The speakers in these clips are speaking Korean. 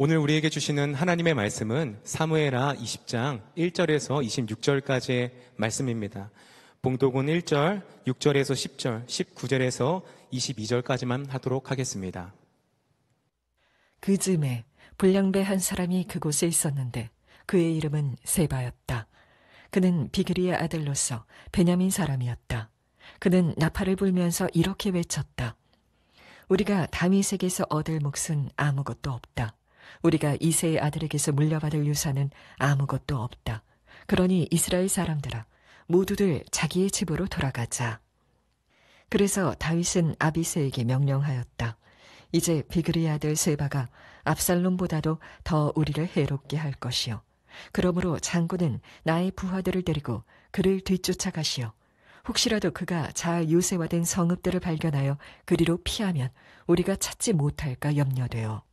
오늘 우리에게 주시는 하나님의 말씀은 사무엘하 20장 1절에서 26절까지의 말씀입니다. 봉독은 1절, 6절에서 10절, 19절에서 22절까지만 하도록 하겠습니다. 그 즈음에 불량배 한 사람이 그곳에 있었는데 그의 이름은 세바였다. 그는 비그리의 아들로서 베냐민 사람이었다. 그는 나팔을 불면서 이렇게 외쳤다. 우리가 다윗에게서 얻을 몫은 아무것도 없다. 우리가 이새의 아들에게서 물려받을 유산은 아무것도 없다. 그러니 이스라엘 사람들아, 모두들 자기의 집으로 돌아가자. 그래서 다윗은 아비새에게 명령하였다. 이제 비그리의 아들 세바가 압살롬보다도 더 우리를 해롭게 할 것이요. 그러므로 장군은 나의 부하들을 데리고 그를 뒤쫓아가시오. 혹시라도 그가 잘 요새화된 성읍들을 발견하여 그리로 피하면 우리가 찾지 못할까 염려되어.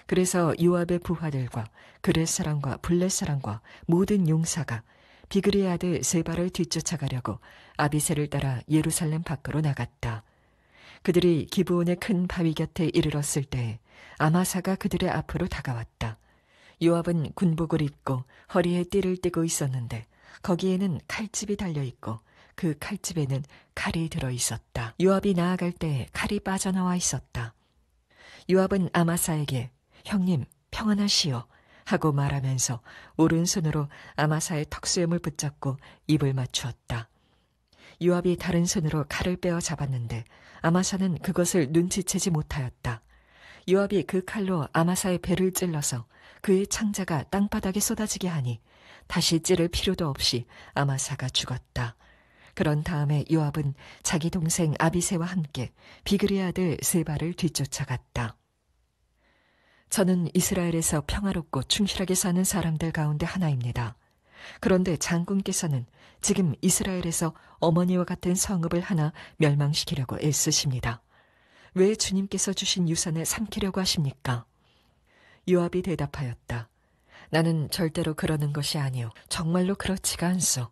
그래서 요압의 부하들과 그렛 사람과 블렛 사람과 모든 용사가 비그리의 아들 세바를 뒤쫓아가려고 아비새를 따라 예루살렘 밖으로 나갔다. 그들이 기브온의 큰 바위 곁에 이르렀을 때 아마사가 그들의 앞으로 다가왔다. 요압은 군복을 입고 허리에 띠를 띠고 있었는데 거기에는 칼집이 달려있고 그 칼집에는 칼이 들어있었다. 요압이 나아갈 때 칼이 빠져나와 있었다. 요압은 아마사에게 형님 평안하시오 하고 말하면서 오른손으로 아마사의 턱수염을 붙잡고 입을 맞추었다. 요압이 다른 손으로 칼을 빼어 잡았는데 아마사는 그것을 눈치채지 못하였다. 요압이 그 칼로 아마사의 배를 찔러서 그의 창자가 땅바닥에 쏟아지게 하니 다시 찌를 필요도 없이 아마사가 죽었다. 그런 다음에 요압은 자기 동생 아비새와 함께 비그리의 아들 세바를 뒤쫓아갔다. 저는 이스라엘에서 평화롭고 충실하게 사는 사람들 가운데 하나입니다. 그런데 장군께서는 지금 이스라엘에서 어머니와 같은 성읍을 하나 멸망시키려고 애쓰십니다. 왜 주님께서 주신 유산을 삼키려고 하십니까? 요압이 대답하였다. 나는 절대로 그러는 것이 아니오. 정말로 그렇지가 않소.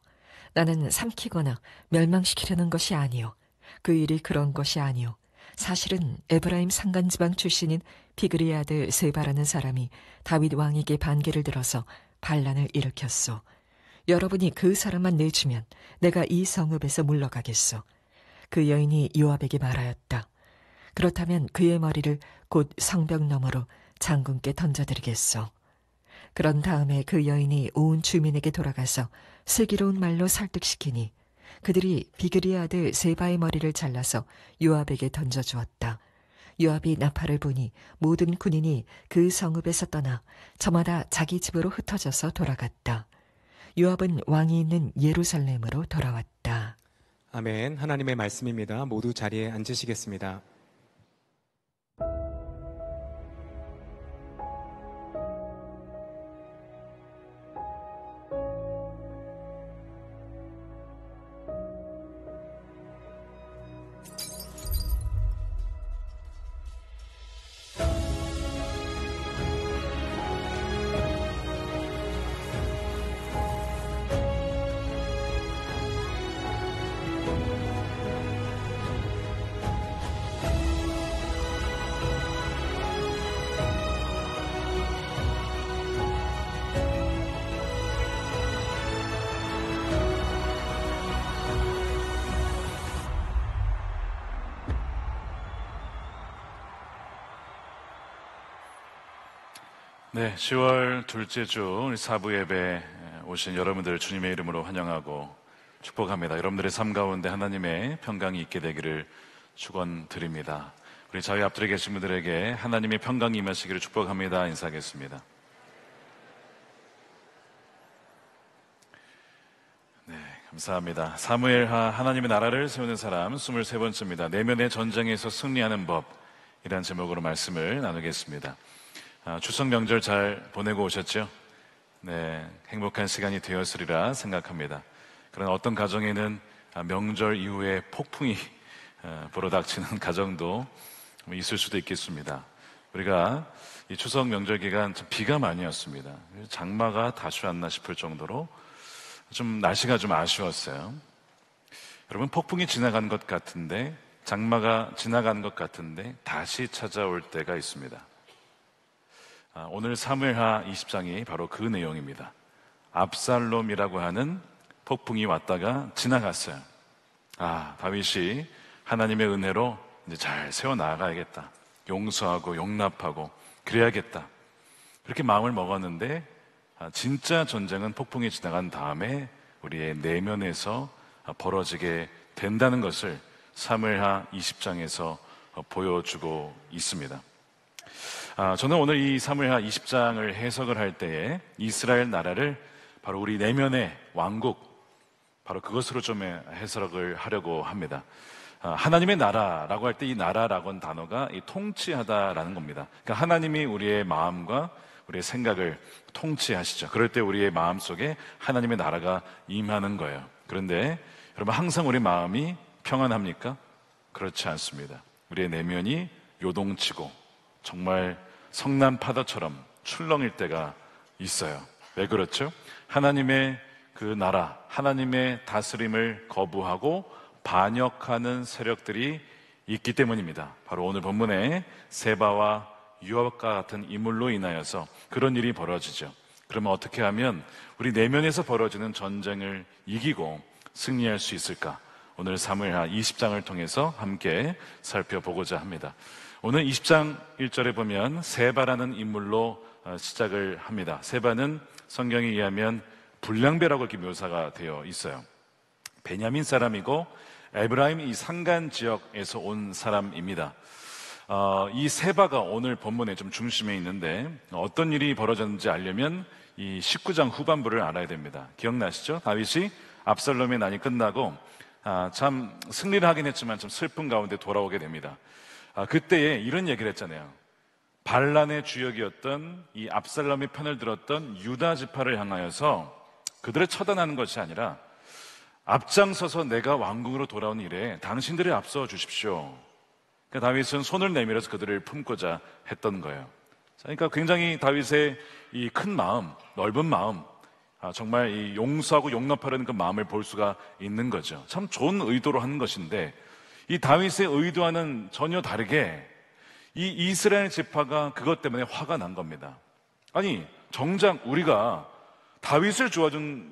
나는 삼키거나 멸망시키려는 것이 아니오. 그 일이 그런 것이 아니오. 사실은 에브라임 산간지방 출신인 비그리의 아들 세바라는 사람이 다윗 왕에게 반기를 들어서 반란을 일으켰소. 여러분이 그 사람만 내주면 내가 이 성읍에서 물러가겠소. 그 여인이 요압에게 말하였다. 그렇다면 그의 머리를 곧 성벽 너머로 장군께 던져드리겠소. 그런 다음에 그 여인이 온 주민에게 돌아가서 슬기로운 말로 설득시키니 그들이 비그리의 아들 세바의 머리를 잘라서 요압에게 던져주었다. 요압이 나팔을 부니 모든 군인이 그 성읍에서 떠나 저마다 자기 집으로 흩어져서 돌아갔다. 요압은 왕이 있는 예루살렘으로 돌아왔다. 아멘. 하나님의 말씀입니다. 모두 자리에 앉으시겠습니다. 네, 10월 둘째 주 우리 사부 예배 오신 여러분들 주님의 이름으로 환영하고 축복합니다. 여러분들의 삶 가운데 하나님의 평강이 있게 되기를 축원드립니다. 우리 저희 앞들에 계신 분들에게 하나님의 평강이 임하시기를 축복합니다. 인사하겠습니다. 네, 감사합니다. 사무엘하 하나님의 나라를 세우는 사람 23번째입니다. 내면의 전쟁에서 승리하는 법이라는 제목으로 말씀을 나누겠습니다. 추석 명절 잘 보내고 오셨죠? 네, 행복한 시간이 되었으리라 생각합니다. 그러나 어떤 가정에는 명절 이후에 폭풍이 불어닥치는 가정도 있을 수도 있겠습니다. 우리가 이 추석 명절 기간 좀 비가 많이 왔습니다. 장마가 다시 왔나 싶을 정도로 좀 날씨가 좀 아쉬웠어요. 여러분, 폭풍이 지나간 것 같은데, 장마가 지나간 것 같은데 다시 찾아올 때가 있습니다. 오늘 사무엘하 20장이 바로 그 내용입니다. 압살롬이라고 하는 폭풍이 왔다가 지나갔어요. 다윗이 하나님의 은혜로 이제 잘 세워나가야겠다. 용서하고 용납하고 그래야겠다. 그렇게 마음을 먹었는데 진짜 전쟁은 폭풍이 지나간 다음에 우리의 내면에서 벌어지게 된다는 것을 사무엘하 20장에서 보여주고 있습니다. 저는 오늘 이 사무엘하 20장을 해석을 할 때에 이스라엘 나라를 바로 우리 내면의 왕국, 바로 그것으로 좀 해석을 하려고 합니다. 하나님의 나라라고 할 때 이 나라라고는 단어가 이 통치하다라는 겁니다. 그러니까 하나님이 우리의 마음과 우리의 생각을 통치하시죠. 그럴 때 우리의 마음 속에 하나님의 나라가 임하는 거예요. 그런데 여러분, 항상 우리 마음이 평안합니까? 그렇지 않습니다. 우리의 내면이 요동치고 정말 성난 파도처럼 출렁일 때가 있어요. 왜 그렇죠? 하나님의 그 나라, 하나님의 다스림을 거부하고 반역하는 세력들이 있기 때문입니다. 바로 오늘 본문에 세바와 유압과 같은 인물로 인하여서 그런 일이 벌어지죠. 그러면 어떻게 하면 우리 내면에서 벌어지는 전쟁을 이기고 승리할 수 있을까? 오늘 사무엘하 20장을 통해서 함께 살펴보고자 합니다. 오늘 20장 1절에 보면 세바라는 인물로 시작을 합니다. 세바는 성경에 의하면 불량배라고 이렇게 묘사가 되어 있어요. 베냐민 사람이고 에브라임 이 산간 지역에서 온 사람입니다. 이 세바가 오늘 본문의 좀 중심에 있는데 어떤 일이 벌어졌는지 알려면 이 19장 후반부를 알아야 됩니다. 기억나시죠? 다윗이 압살롬의 난이 끝나고 참 승리를 하긴 했지만 좀 슬픈 가운데 돌아오게 됩니다. 그때에 이런 얘기를 했잖아요. 반란의 주역이었던 이 압살롬의 편을 들었던 유다 지파를 향하여서 그들을 처단하는 것이 아니라 앞장서서 내가 왕궁으로 돌아온 일에 당신들이 앞서 주십시오. 그러니까 다윗은 손을 내밀어서 그들을 품고자 했던 거예요. 그러니까 굉장히 다윗의 이 큰 마음, 넓은 마음, 정말 이 용서하고 용납하려는 그 마음을 볼 수가 있는 거죠. 참 좋은 의도로 하는 것인데 이 다윗의 의도와는 전혀 다르게 이 이스라엘 지파가 그것 때문에 화가 난 겁니다. 아니, 정작 우리가 다윗을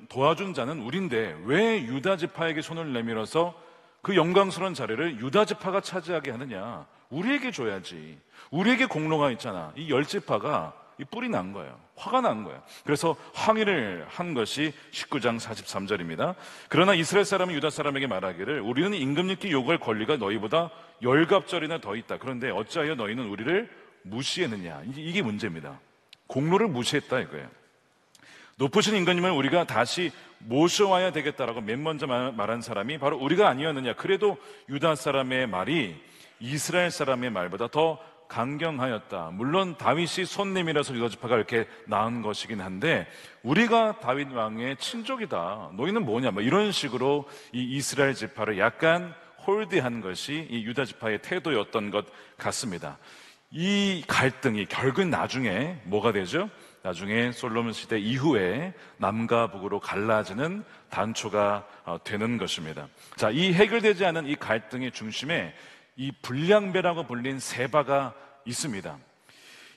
도와준 자는 우린데 왜 유다 지파에게 손을 내밀어서 그 영광스러운 자리를 유다 지파가 차지하게 하느냐? 우리에게 줘야지. 우리에게 공로가 있잖아. 이 열 지파가 이 뿔이 난 거예요. 화가 난 거예요. 그래서 항의를 한 것이 19장 43절입니다. 그러나 이스라엘 사람은 유다 사람에게 말하기를 우리는 임금님께 요구할 권리가 너희보다 열갑절이나 더 있다. 그런데 어찌하여 너희는 우리를 무시했느냐? 이게 문제입니다. 공로를 무시했다 이거예요. 높으신 임금님을 우리가 다시 모셔와야 되겠다라고 맨 먼저 말한 사람이 바로 우리가 아니었느냐. 그래도 유다 사람의 말이 이스라엘 사람의 말보다 더 강경하였다. 물론 다윗이 손 내밀어서 유다 지파가 이렇게 낳은 것이긴 한데 우리가 다윗 왕의 친족이다. 너희는 뭐냐? 이런 식으로 이 이스라엘 지파를 약간 홀대한 것이 이 유다 지파의 태도였던 것 같습니다. 이 갈등이 결국은 나중에 뭐가 되죠? 나중에 솔로몬 시대 이후에 남과 북으로 갈라지는 단초가 되는 것입니다. 자, 이 해결되지 않은 이 갈등의 중심에 이 불량배라고 불린 세바가 있습니다.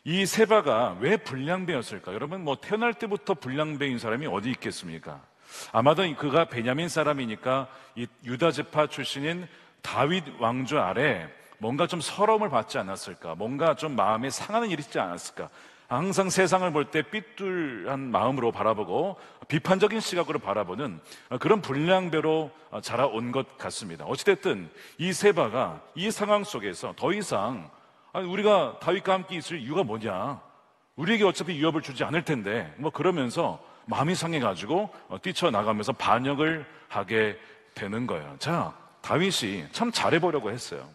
이 세바가 왜 불량배였을까? 여러분, 태어날 때부터 불량배인 사람이 어디 있겠습니까? 아마도 그가 베냐민 사람이니까 이 유다 지파 출신인 다윗 왕조 아래 뭔가 좀 서러움을 받지 않았을까? 뭔가 좀 마음에 상하는 일이 있지 않았을까? 항상 세상을 볼 때 삐뚤한 마음으로 바라보고 비판적인 시각으로 바라보는 그런 불량배로 자라온 것 같습니다. 어찌됐든 이 세바가 이 상황 속에서 더 이상 우리가 다윗과 함께 있을 이유가 뭐냐? 우리에게 어차피 위협을 주지 않을 텐데 그러면서 마음이 상해가지고 뛰쳐나가면서 반역을 하게 되는 거예요. 자, 다윗이 참 잘해보려고 했어요.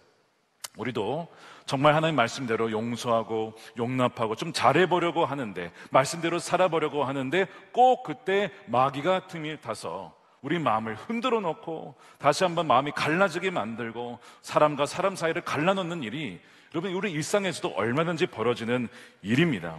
우리도 정말 하나님 말씀대로 용서하고 용납하고 좀 잘해보려고 하는데 말씀대로 살아보려고 하는데 꼭 그때 마귀가 틈을 타서 우리 마음을 흔들어 놓고 다시 한번 마음이 갈라지게 만들고 사람과 사람 사이를 갈라놓는 일이 여러분 우리 일상에서도 얼마든지 벌어지는 일입니다.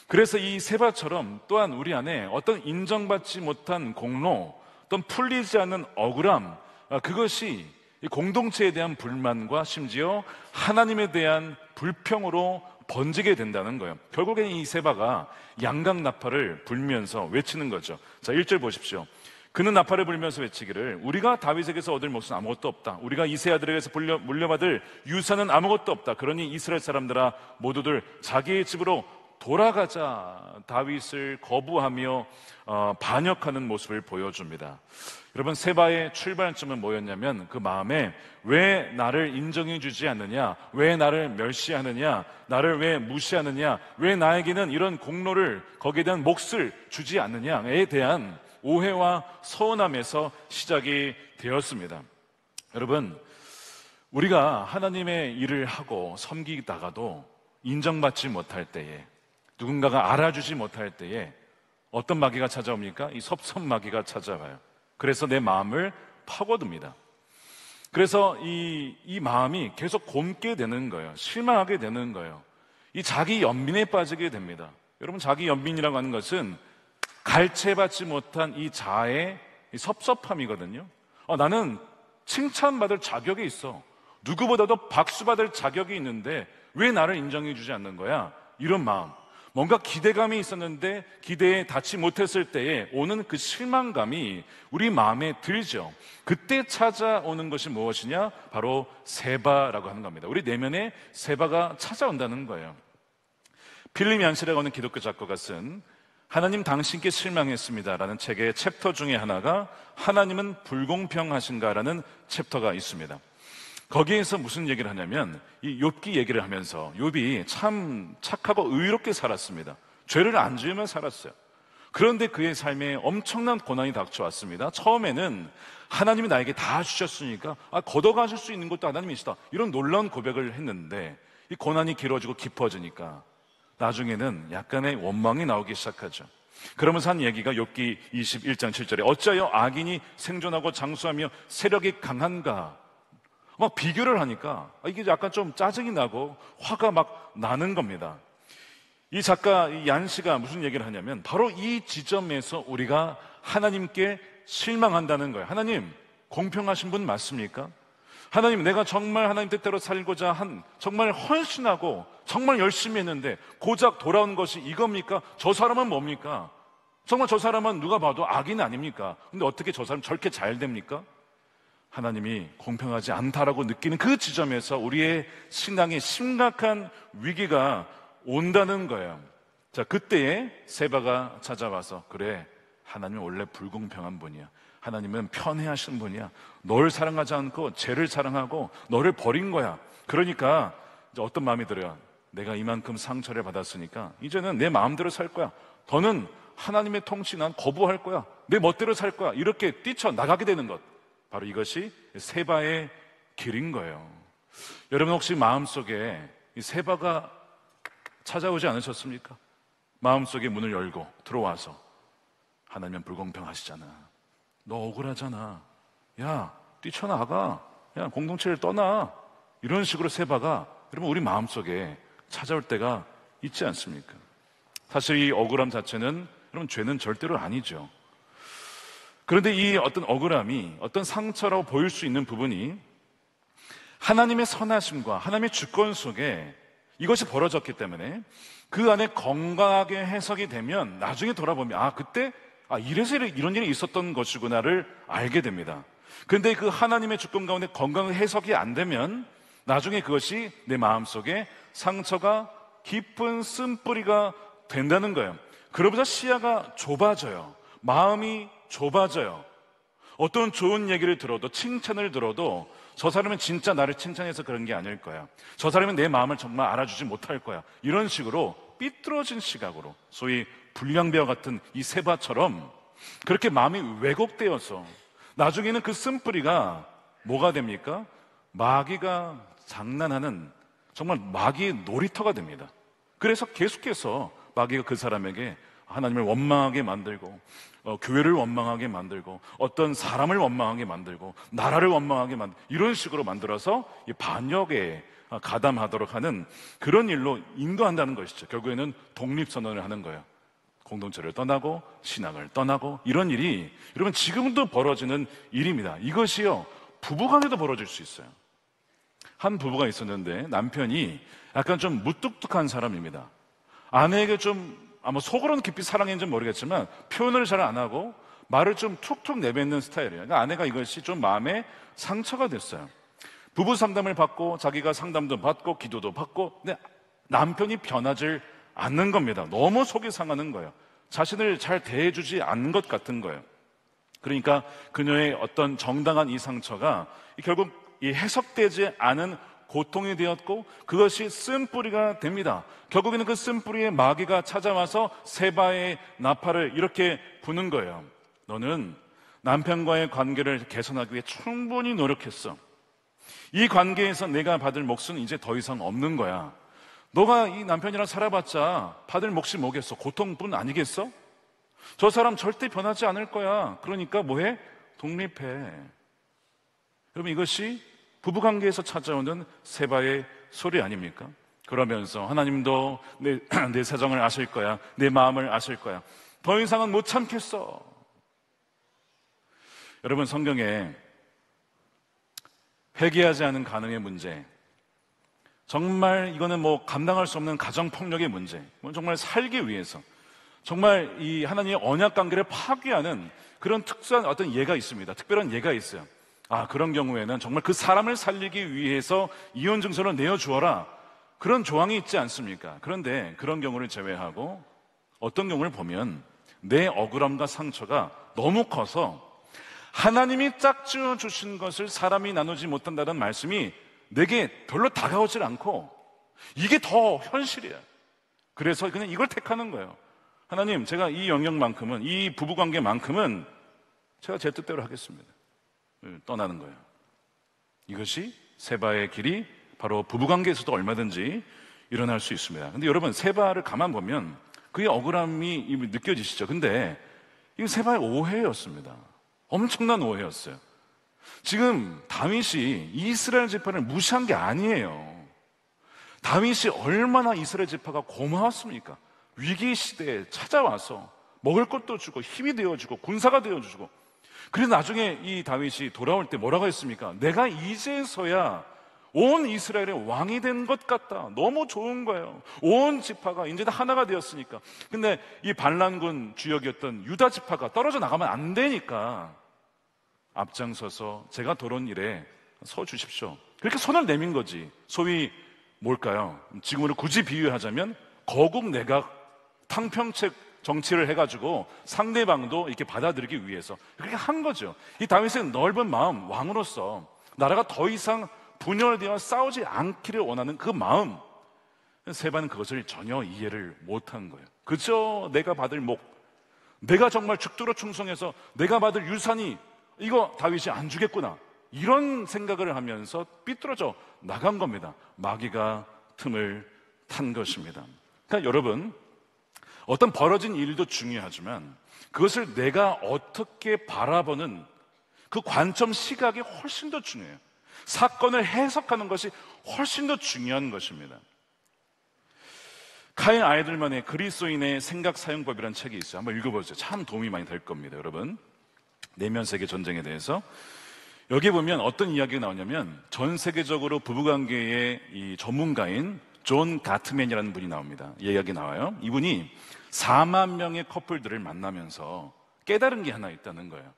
그래서 이 세바처럼 또한 우리 안에 어떤 인정받지 못한 공로, 어떤 풀리지 않는 억울함, 그것이 이 공동체에 대한 불만과 심지어 하나님에 대한 불평으로 번지게 된다는 거예요. 결국에는 이 세바가 양강나팔을 불면서 외치는 거죠. 자, 1절 보십시오. 그는 나팔을 불면서 외치기를 우리가 다윗에게서 얻을 몫은 아무것도 없다. 우리가 이세 아들에게서 물려받을 유산은 아무것도 없다. 그러니 이스라엘 사람들아 모두들 자기의 집으로 돌아가자. 다윗을 거부하며 반역하는 모습을 보여줍니다. 여러분, 세바의 출발점은 뭐였냐면 그 마음에 왜 나를 인정해 주지 않느냐, 왜 나를 멸시하느냐, 나를 왜 무시하느냐, 왜 나에게는 이런 공로를, 거기에 대한 몫을 주지 않느냐에 대한 오해와 서운함에서 시작이 되었습니다. 여러분, 우리가 하나님의 일을 하고 섬기다가도 인정받지 못할 때에, 누군가가 알아주지 못할 때에 어떤 마귀가 찾아옵니까? 이 섭섭마귀가 찾아와요. 그래서 내 마음을 파고듭니다. 그래서 이 마음이 계속 곪게 되는 거예요. 실망하게 되는 거예요. 이 자기 연민에 빠지게 됩니다. 여러분, 자기 연민이라고 하는 것은 갈채받지 못한 이 자아의 이 섭섭함이거든요. 나는 칭찬받을 자격이 있어. 누구보다도 박수받을 자격이 있는데 왜 나를 인정해 주지 않는 거야? 이런 마음. 뭔가 기대감이 있었는데 기대에 닿지 못했을 때에 오는 그 실망감이 우리 마음에 들죠. 그때 찾아오는 것이 무엇이냐? 바로 세바라고 하는 겁니다. 우리 내면에 세바가 찾아온다는 거예요. 필립 얀시라고 하는 기독교 작가가 쓴 하나님 당신께 실망했습니다라는 책의 챕터 중에 하나가 하나님은 불공평하신가라는 챕터가 있습니다. 거기에서 무슨 얘기를 하냐면 이 욥기 얘기를 하면서 욥이 참 착하고 의롭게 살았습니다. 죄를 안 지으며 살았어요. 그런데 그의 삶에 엄청난 고난이 닥쳐왔습니다. 처음에는 하나님이 나에게 다 주셨으니까 걷어가실 수 있는 것도 하나님이시다, 이런 놀라운 고백을 했는데 이 고난이 길어지고 깊어지니까 나중에는 약간의 원망이 나오기 시작하죠. 그러면서 한 얘기가 욥기 21장 7절에 어찌하여 악인이 생존하고 장수하며 세력이 강한가, 막 비교를 하니까 이게 약간 좀 짜증이 나고 화가 막 나는 겁니다. 이 작가 얀 씨가 무슨 얘기를 하냐면 바로 이 지점에서 우리가 하나님께 실망한다는 거예요. 하나님, 공평하신 분 맞습니까? 하나님, 내가 정말 하나님 뜻대로 살고자 정말 헌신하고 정말 열심히 했는데 고작 돌아온 것이 이겁니까? 저 사람은 뭡니까? 정말 저 사람은 누가 봐도 악인 아닙니까? 근데 어떻게 저 사람 저렇게 잘 됩니까? 하나님이 공평하지 않다라고 느끼는 그 지점에서 우리의 신앙에 심각한 위기가 온다는 거예요. 자, 그때에 세바가 찾아와서 그래, 하나님은 원래 불공평한 분이야. 하나님은 편애하신 분이야. 널 사랑하지 않고 죄를 사랑하고 너를 버린 거야. 그러니까 이제 어떤 마음이 들어요? 내가 이만큼 상처를 받았으니까 이제는 내 마음대로 살 거야. 더는 하나님의 통치 난 거부할 거야. 내 멋대로 살 거야. 이렇게 뛰쳐나가게 되는 것, 바로 이것이 세바의 길인 거예요. 여러분, 혹시 마음속에 이 세바가 찾아오지 않으셨습니까? 마음속에 문을 열고 들어와서 하나님은 불공평하시잖아, 너 억울하잖아, 야 뛰쳐나가, 야 공동체를 떠나, 이런 식으로 세바가 여러분 우리 마음속에 찾아올 때가 있지 않습니까? 사실 이 억울함 자체는 여러분 죄는 절대로 아니죠. 그런데 이 어떤 억울함이 어떤 상처라고 보일 수 있는 부분이 하나님의 선하심과 하나님의 주권 속에 이것이 벌어졌기 때문에 그 안에 건강하게 해석이 되면 나중에 돌아보면 그때 이래서 이런 일이 있었던 것이구나를 알게 됩니다. 그런데 그 하나님의 주권 가운데 건강하게 해석이 안 되면 나중에 그것이 내 마음속에 상처가 깊은 쓴뿌리가 된다는 거예요. 그러면서 시야가 좁아져요. 마음이 좁아져요. 어떤 좋은 얘기를 들어도, 칭찬을 들어도 저 사람은 진짜 나를 칭찬해서 그런 게 아닐 거야, 저 사람은 내 마음을 정말 알아주지 못할 거야, 이런 식으로 삐뚤어진 시각으로, 소위 불량배와 같은 이 세바처럼 그렇게 마음이 왜곡되어서 나중에는 그 쓴뿌리가 뭐가 됩니까? 마귀가 장난하는 정말 마귀의 놀이터가 됩니다. 그래서 계속해서 마귀가 그 사람에게 하나님을 원망하게 만들고 교회를 원망하게 만들고 어떤 사람을 원망하게 만들고 나라를 원망하게 만들고 이런 식으로 만들어서 이 반역에 가담하도록 하는 그런 일로 인도한다는 것이죠. 결국에는 독립선언을 하는 거예요. 공동체를 떠나고 신앙을 떠나고, 이런 일이 여러분 지금도 벌어지는 일입니다. 이것이요 부부간에도 벌어질 수 있어요. 한 부부가 있었는데 남편이 약간 좀 무뚝뚝한 사람입니다. 아내에게 좀 아마 속으로는 깊이 사랑했는지 모르겠지만 표현을 잘 안 하고 말을 좀 툭툭 내뱉는 스타일이에요. 그러니까 아내가 이것이 좀 마음에 상처가 됐어요. 부부 상담을 받고 자기가 상담도 받고 기도도 받고, 근데 남편이 변하질 않는 겁니다. 너무 속이 상하는 거예요. 자신을 잘 대해주지 않는 것 같은 거예요. 그러니까 그녀의 어떤 정당한 이 상처가 결국 이 해석되지 않은 고통이 되었고, 그것이 쓴뿌리가 됩니다. 결국에는 그 쓴뿌리에 마귀가 찾아와서 세바의 나팔을 이렇게 부는 거예요. 너는 남편과의 관계를 개선하기 위해 충분히 노력했어. 이 관계에서 내가 받을 몫은 이제 더 이상 없는 거야. 너가 이 남편이랑 살아봤자 받을 몫이 뭐겠어? 고통뿐 아니겠어? 저 사람 절대 변하지 않을 거야. 그러니까 뭐해? 독립해. 여러분, 이것이 부부관계에서 찾아오는 세바의 소리 아닙니까? 그러면서 하나님도 내 사정을 아실 거야. 내 마음을 아실 거야. 더 이상은 못 참겠어. 여러분, 성경에 회개하지 않은 가능의 문제, 정말 이거는 뭐 감당할 수 없는 가정폭력의 문제, 정말 살기 위해서 정말 이 하나님의 언약 관계를 파괴하는 그런 특수한 어떤 예가 있습니다. 특별한 예가 있어요. 그런 경우에는 정말 그 사람을 살리기 위해서 이혼 증서를 내어주어라, 그런 조항이 있지 않습니까? 그런데 그런 경우를 제외하고 어떤 경우를 보면 내 억울함과 상처가 너무 커서 하나님이 짝지어 주신 것을 사람이 나누지 못한다는 말씀이 내게 별로 다가오질 않고, 이게 더 현실이야. 그래서 그냥 이걸 택하는 거예요. 하나님, 제가 이 영역만큼은, 이 부부관계만큼은 제가 제 뜻대로 하겠습니다. 떠나는 거예요. 이것이 세바의 길이 바로 부부관계에서도 얼마든지 일어날 수 있습니다. 근데 여러분, 세바를 가만 보면 그의 억울함이 느껴지시죠? 근데 이거 세바의 오해였습니다. 엄청난 오해였어요. 지금 다윗이 이스라엘 지파를 무시한 게 아니에요. 다윗이 얼마나 이스라엘 지파가 고마웠습니까? 위기 시대에 찾아와서 먹을 것도 주고 힘이 되어주고 군사가 되어주고, 그래서 나중에 이 다윗이 돌아올 때 뭐라고 했습니까? 내가 이제서야 온 이스라엘의 왕이 된 것 같다. 너무 좋은 거예요. 온 지파가 이제 다 하나가 되었으니까. 근데 이 반란군 주역이었던 유다 지파가 떨어져 나가면 안 되니까 앞장서서 제가 도론 일에 서 주십시오. 그렇게 손을 내민 거지. 소위 뭘까요? 지금으로 굳이 비유하자면 거국 내각 탕평책 정치를 해가지고 상대방도 이렇게 받아들이기 위해서 그렇게 한 거죠. 이 다윗의 넓은 마음, 왕으로서 나라가 더 이상 분열되어 싸우지 않기를 원하는 그 마음, 세바는 그것을 전혀 이해를 못한 거예요. 그저 내가 받을 목, 내가 정말 죽도록 충성해서 내가 받을 유산이 이거 다윗이 안 주겠구나, 이런 생각을 하면서 삐뚤어져 나간 겁니다. 마귀가 틈을 탄 것입니다. 그러니까 여러분, 어떤 벌어진 일도 중요하지만 그것을 내가 어떻게 바라보는 그 관점, 시각이 훨씬 더 중요해요. 사건을 해석하는 것이 훨씬 더 중요한 것입니다. 카인 아이들만의 그리스도인의 생각 사용법이라는 책이 있어요. 한번 읽어보세요. 참 도움이 많이 될 겁니다. 여러분, 내면 세계 전쟁에 대해서 여기 보면 어떤 이야기가 나오냐면, 전 세계적으로 부부관계의 이 전문가인 존 가트맨이라는 분이 나옵니다. 이 이야기 나와요. 이분이 4만 명의 커플들을 만나면서 깨달은 게 하나 있다는 거예요.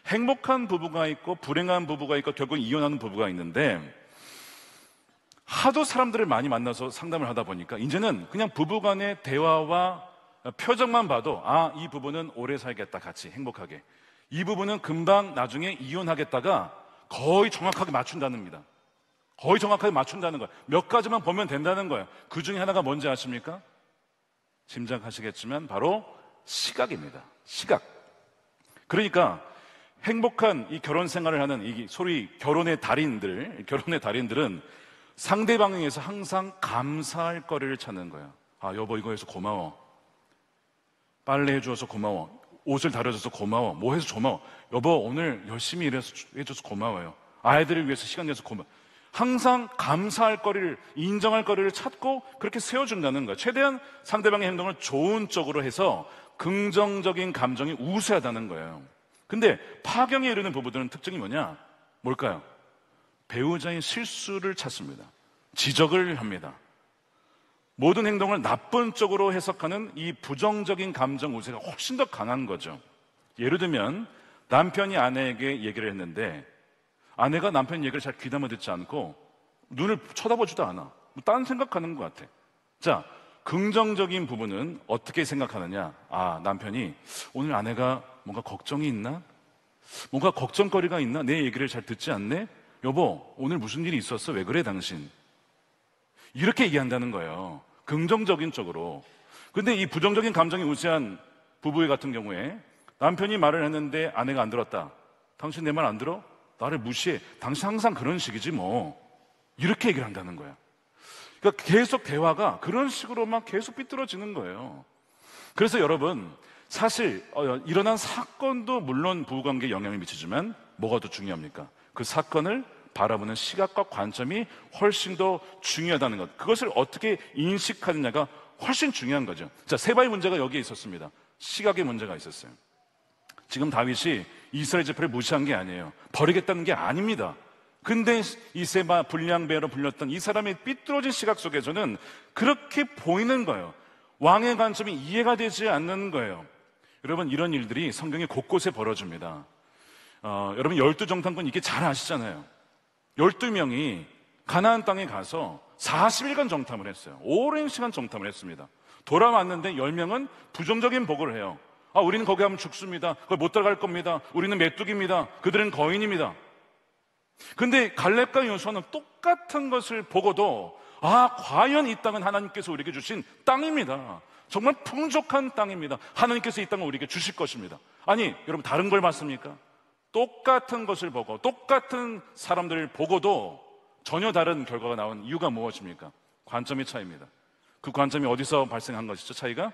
행복한 부부가 있고 불행한 부부가 있고 결국 이혼하는 부부가 있는데, 하도 사람들을 많이 만나서 상담을 하다 보니까 이제는 그냥 부부간의 대화와 표정만 봐도 이 부부는 오래 살겠다, 같이 행복하게. 이 부부는 금방 나중에 이혼하겠다가 거의 정확하게 맞춘다는 겁니다. 거의 정확하게 맞춘다는 거예요. 몇 가지만 보면 된다는 거예요. 그 중에 하나가 뭔지 아십니까? 짐작하시겠지만 바로 시각입니다. 시각. 그러니까 행복한 이 결혼 생활을 하는 이 소위 결혼의 달인들은 상대방에게서 항상 감사할 거리를 찾는 거예요. 여보, 이거 해서 고마워. 빨래 해줘서 고마워. 옷을 다려줘서 고마워. 뭐 해서 고마워. 여보, 오늘 열심히 일해서 해줘서 고마워요. 아이들을 위해서 시간 내서 고마워. 항상 감사할 거리를, 인정할 거리를 찾고 그렇게 세워준다는 거예요. 최대한 상대방의 행동을 좋은 쪽으로 해서 긍정적인 감정이 우세하다는 거예요. 근데 파경에 이르는 부부들은 특징이 뭘까요? 배우자의 실수를 찾습니다. 지적을 합니다. 모든 행동을 나쁜 쪽으로 해석하는 이 부정적인 감정 우세가 훨씬 더 강한 거죠. 예를 들면 남편이 아내에게 얘기를 했는데 아내가 남편 얘기를 잘 귀담아 듣지 않고 눈을 쳐다보지도 않아. 뭐 딴 생각하는 것 같아. 자, 긍정적인 부분은 어떻게 생각하느냐? 아, 남편이 오늘 아내가 뭔가 걱정이 있나? 뭔가 걱정거리가 있나? 내 얘기를 잘 듣지 않네? 여보, 오늘 무슨 일이 있었어? 왜 그래 당신? 이렇게 얘기한다는 거예요. 긍정적인 쪽으로. 근데 이 부정적인 감정이 우세한 부부 같은 경우에 남편이 말을 했는데 아내가 안 들었다. 당신 내 말 안 들어? 나를 무시해. 당신 항상 그런 식이지 뭐. 이렇게 얘기를 한다는 거야. 그러니까 계속 대화가 그런 식으로 막 계속 삐뚤어지는 거예요. 그래서 여러분, 사실 일어난 사건도 물론 부부관계에 영향을 미치지만 뭐가 더 중요합니까? 그 사건을 바라보는 시각과 관점이 훨씬 더 중요하다는 것. 그것을 어떻게 인식하느냐가 훨씬 중요한 거죠. 자, 세바의 문제가 여기에 있었습니다. 시각의 문제가 있었어요. 지금 다윗이 이스라엘 지파를 무시한 게 아니에요. 버리겠다는 게 아닙니다. 근데 이 세바 불량배로 불렸던 이 사람의 삐뚤어진 시각 속에서는 그렇게 보이는 거예요. 왕의 관점이 이해가 되지 않는 거예요. 여러분, 이런 일들이 성경에 곳곳에 벌어집니다. 여러분, 12정탐꾼 이게 잘 아시잖아요. 12명이 가나안 땅에 가서 40일간 정탐을 했어요. 오랜 시간 정탐을 했습니다. 돌아왔는데 10명은 부정적인 보고를 해요. 아, 우리는 거기 가면 죽습니다. 거기 못 들어갈 겁니다. 우리는 메뚜기입니다. 그들은 거인입니다. 근데 갈렙과 여호수아는 똑같은 것을 보고도 아, 과연 이 땅은 하나님께서 우리에게 주신 땅입니다. 정말 풍족한 땅입니다. 하나님께서 이 땅을 우리에게 주실 것입니다. 아니, 여러분, 다른 걸 봤습니까? 똑같은 것을 보고 똑같은 사람들을 보고도 전혀 다른 결과가 나온 이유가 무엇입니까? 관점의 차이입니다. 그 관점이 어디서 발생한 것이죠? 차이가?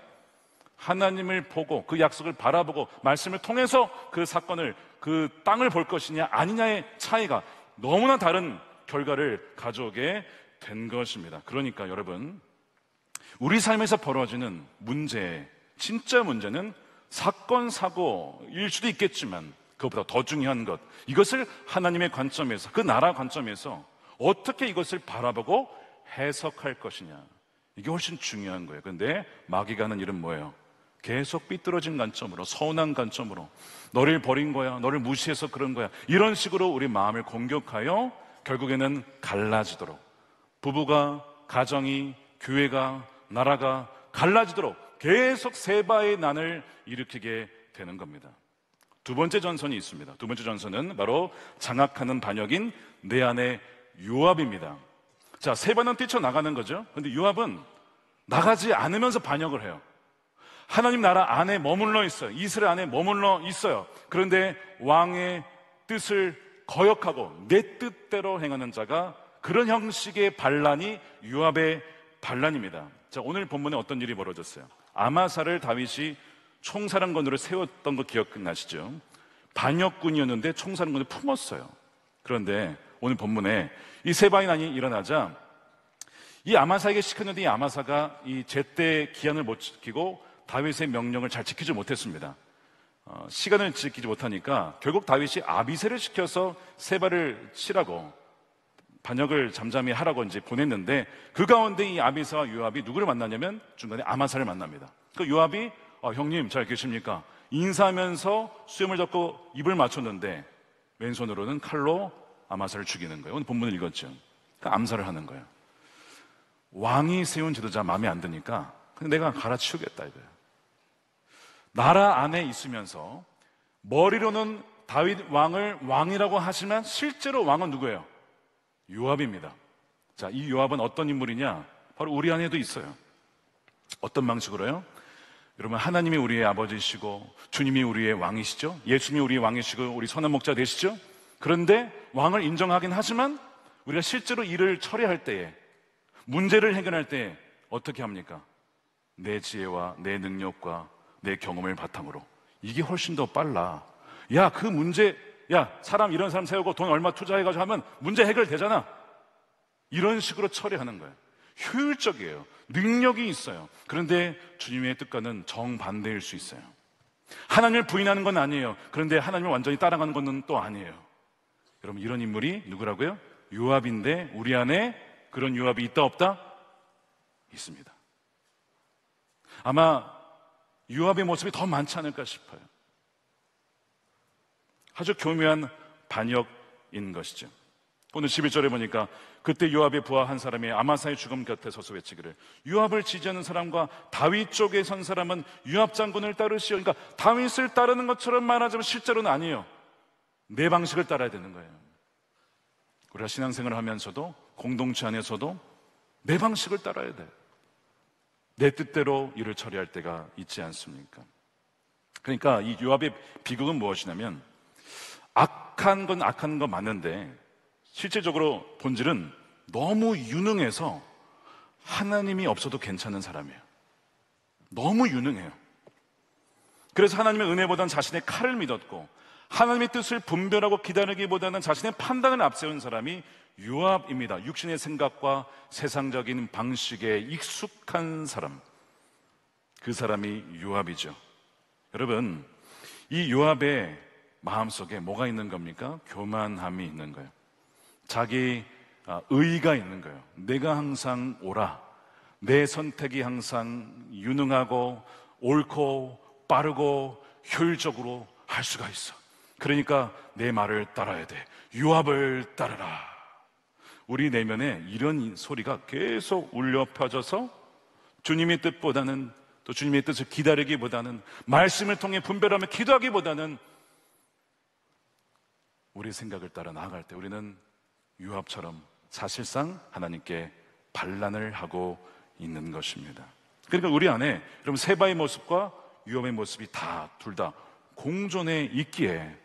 하나님을 보고 그 약속을 바라보고 말씀을 통해서 그 사건을, 그 땅을 볼 것이냐 아니냐의 차이가 너무나 다른 결과를 가져오게 된 것입니다. 그러니까 여러분, 우리 삶에서 벌어지는 문제, 진짜 문제는 사건, 사고일 수도 있겠지만 그것보다 더 중요한 것, 이것을 하나님의 관점에서, 그 나라 관점에서 어떻게 이것을 바라보고 해석할 것이냐, 이게 훨씬 중요한 거예요. 그런데 마귀가 하는 일은 뭐예요? 계속 삐뚤어진 관점으로, 서운한 관점으로, 너를 버린 거야, 너를 무시해서 그런 거야, 이런 식으로 우리 마음을 공격하여 결국에는 갈라지도록, 부부가, 가정이, 교회가, 나라가 갈라지도록 계속 세바의 난을 일으키게 되는 겁니다. 두 번째 전선이 있습니다. 두 번째 전선은 바로 장악하는 반역인 내 안의 요압입니다. 자, 세바는 뛰쳐나가는 거죠. 그런데 요압은 나가지 않으면서 반역을 해요. 하나님 나라 안에 머물러 있어요. 이스라엘 안에 머물러 있어요. 그런데 왕의 뜻을 거역하고 내 뜻대로 행하는 자가, 그런 형식의 반란이 요압의 반란입니다. 자, 오늘 본문에 어떤 일이 벌어졌어요? 아마사를 다윗이 총사령관으로 세웠던 거 기억나시죠? 반역군이었는데 총사령관을 품었어요. 그런데 오늘 본문에 이 세바의 난이 일어나자 이 아마사에게 시켰는데 이 아마사가 이 제때 기한을 못 지키고 다윗의 명령을 잘 지키지 못했습니다. 시간을 지키지 못하니까 결국 다윗이 아비새를 시켜서 세바를 치라고, 반역을 잠잠히 하라고 이제 보냈는데, 그 가운데 이 아비새와 요압이 누구를 만나냐면 중간에 아마사를 만납니다. 그 요압이 형님 잘 계십니까? 인사하면서 수염을 잡고 입을 맞췄는데 왼손으로는 칼로 아마사를 죽이는 거예요. 오늘 본문을 읽었죠. 그러니까 암살을 하는 거예요. 왕이 세운 지도자 마음에 안 드니까 내가 갈아치우겠다 이거예요. 나라 안에 있으면서 머리로는 다윗 왕을 왕이라고 하지만 실제로 왕은 누구예요? 요압입니다. 자, 이 요압은 어떤 인물이냐? 바로 우리 안에도 있어요. 어떤 방식으로요? 여러분, 하나님이 우리의 아버지시고 주님이 우리의 왕이시죠? 예수님이 우리의 왕이시고 우리 선한 목자 되시죠? 그런데 왕을 인정하긴 하지만 우리가 실제로 일을 처리할 때에, 문제를 해결할 때에 어떻게 합니까? 내 지혜와 내 능력과 내 경험을 바탕으로 이게 훨씬 더 빨라. 야, 그 문제, 야, 사람 이런 사람 세우고 돈 얼마 투자해가지고 하면 문제 해결되잖아. 이런 식으로 처리하는 거예요. 효율적이에요. 능력이 있어요. 그런데 주님의 뜻과는 정반대일 수 있어요. 하나님을 부인하는 건 아니에요. 그런데 하나님을 완전히 따라가는 건 또 아니에요. 여러분, 이런 인물이 누구라고요? 요압인데 우리 안에 그런 요압이 있다 없다? 있습니다. 아마 요압의 모습이 더 많지 않을까 싶어요. 아주 교묘한 반역인 것이죠. 오늘 11절에 보니까 그때 요압의 부하 한 사람이 아마사의 죽음 곁에 서서 외치기를 요압을 지지하는 사람과 다윗 쪽에 선 사람은 요압 장군을 따르시오. 그러니까 다윗을 따르는 것처럼 말하자면 실제로는 아니에요. 내 방식을 따라야 되는 거예요. 우리가 신앙생활을 하면서도 공동체 안에서도 내 방식을 따라야 돼요. 내 뜻대로 일을 처리할 때가 있지 않습니까? 그러니까 이 요압의 비극은 무엇이냐면 악한 건 맞는데 실제적으로 본질은 너무 유능해서 하나님이 없어도 괜찮은 사람이에요. 너무 유능해요. 그래서 하나님의 은혜보다는 자신의 칼을 믿었고 하나님의 뜻을 분별하고 기다리기보다는 자신의 판단을 앞세운 사람이 요압입니다. 육신의 생각과 세상적인 방식에 익숙한 사람, 그 사람이 요압이죠. 여러분, 이 요압의 마음속에 뭐가 있는 겁니까? 교만함이 있는 거예요. 자기 의의가 있는 거예요. 내가 항상 옳아. 내 선택이 항상 유능하고 옳고 빠르고 효율적으로 할 수가 있어. 그러니까 내 말을 따라야 돼. 요압을 따르라. 우리 내면에 이런 소리가 계속 울려 퍼져서 주님의 뜻보다는, 또 주님의 뜻을 기다리기보다는, 말씀을 통해 분별하며 기도하기보다는 우리 생각을 따라 나아갈 때 우리는 요압처럼 사실상 하나님께 반란을 하고 있는 것입니다. 그러니까 우리 안에 여러분 세바의 모습과 요압의 모습이 둘 다 공존해 있기에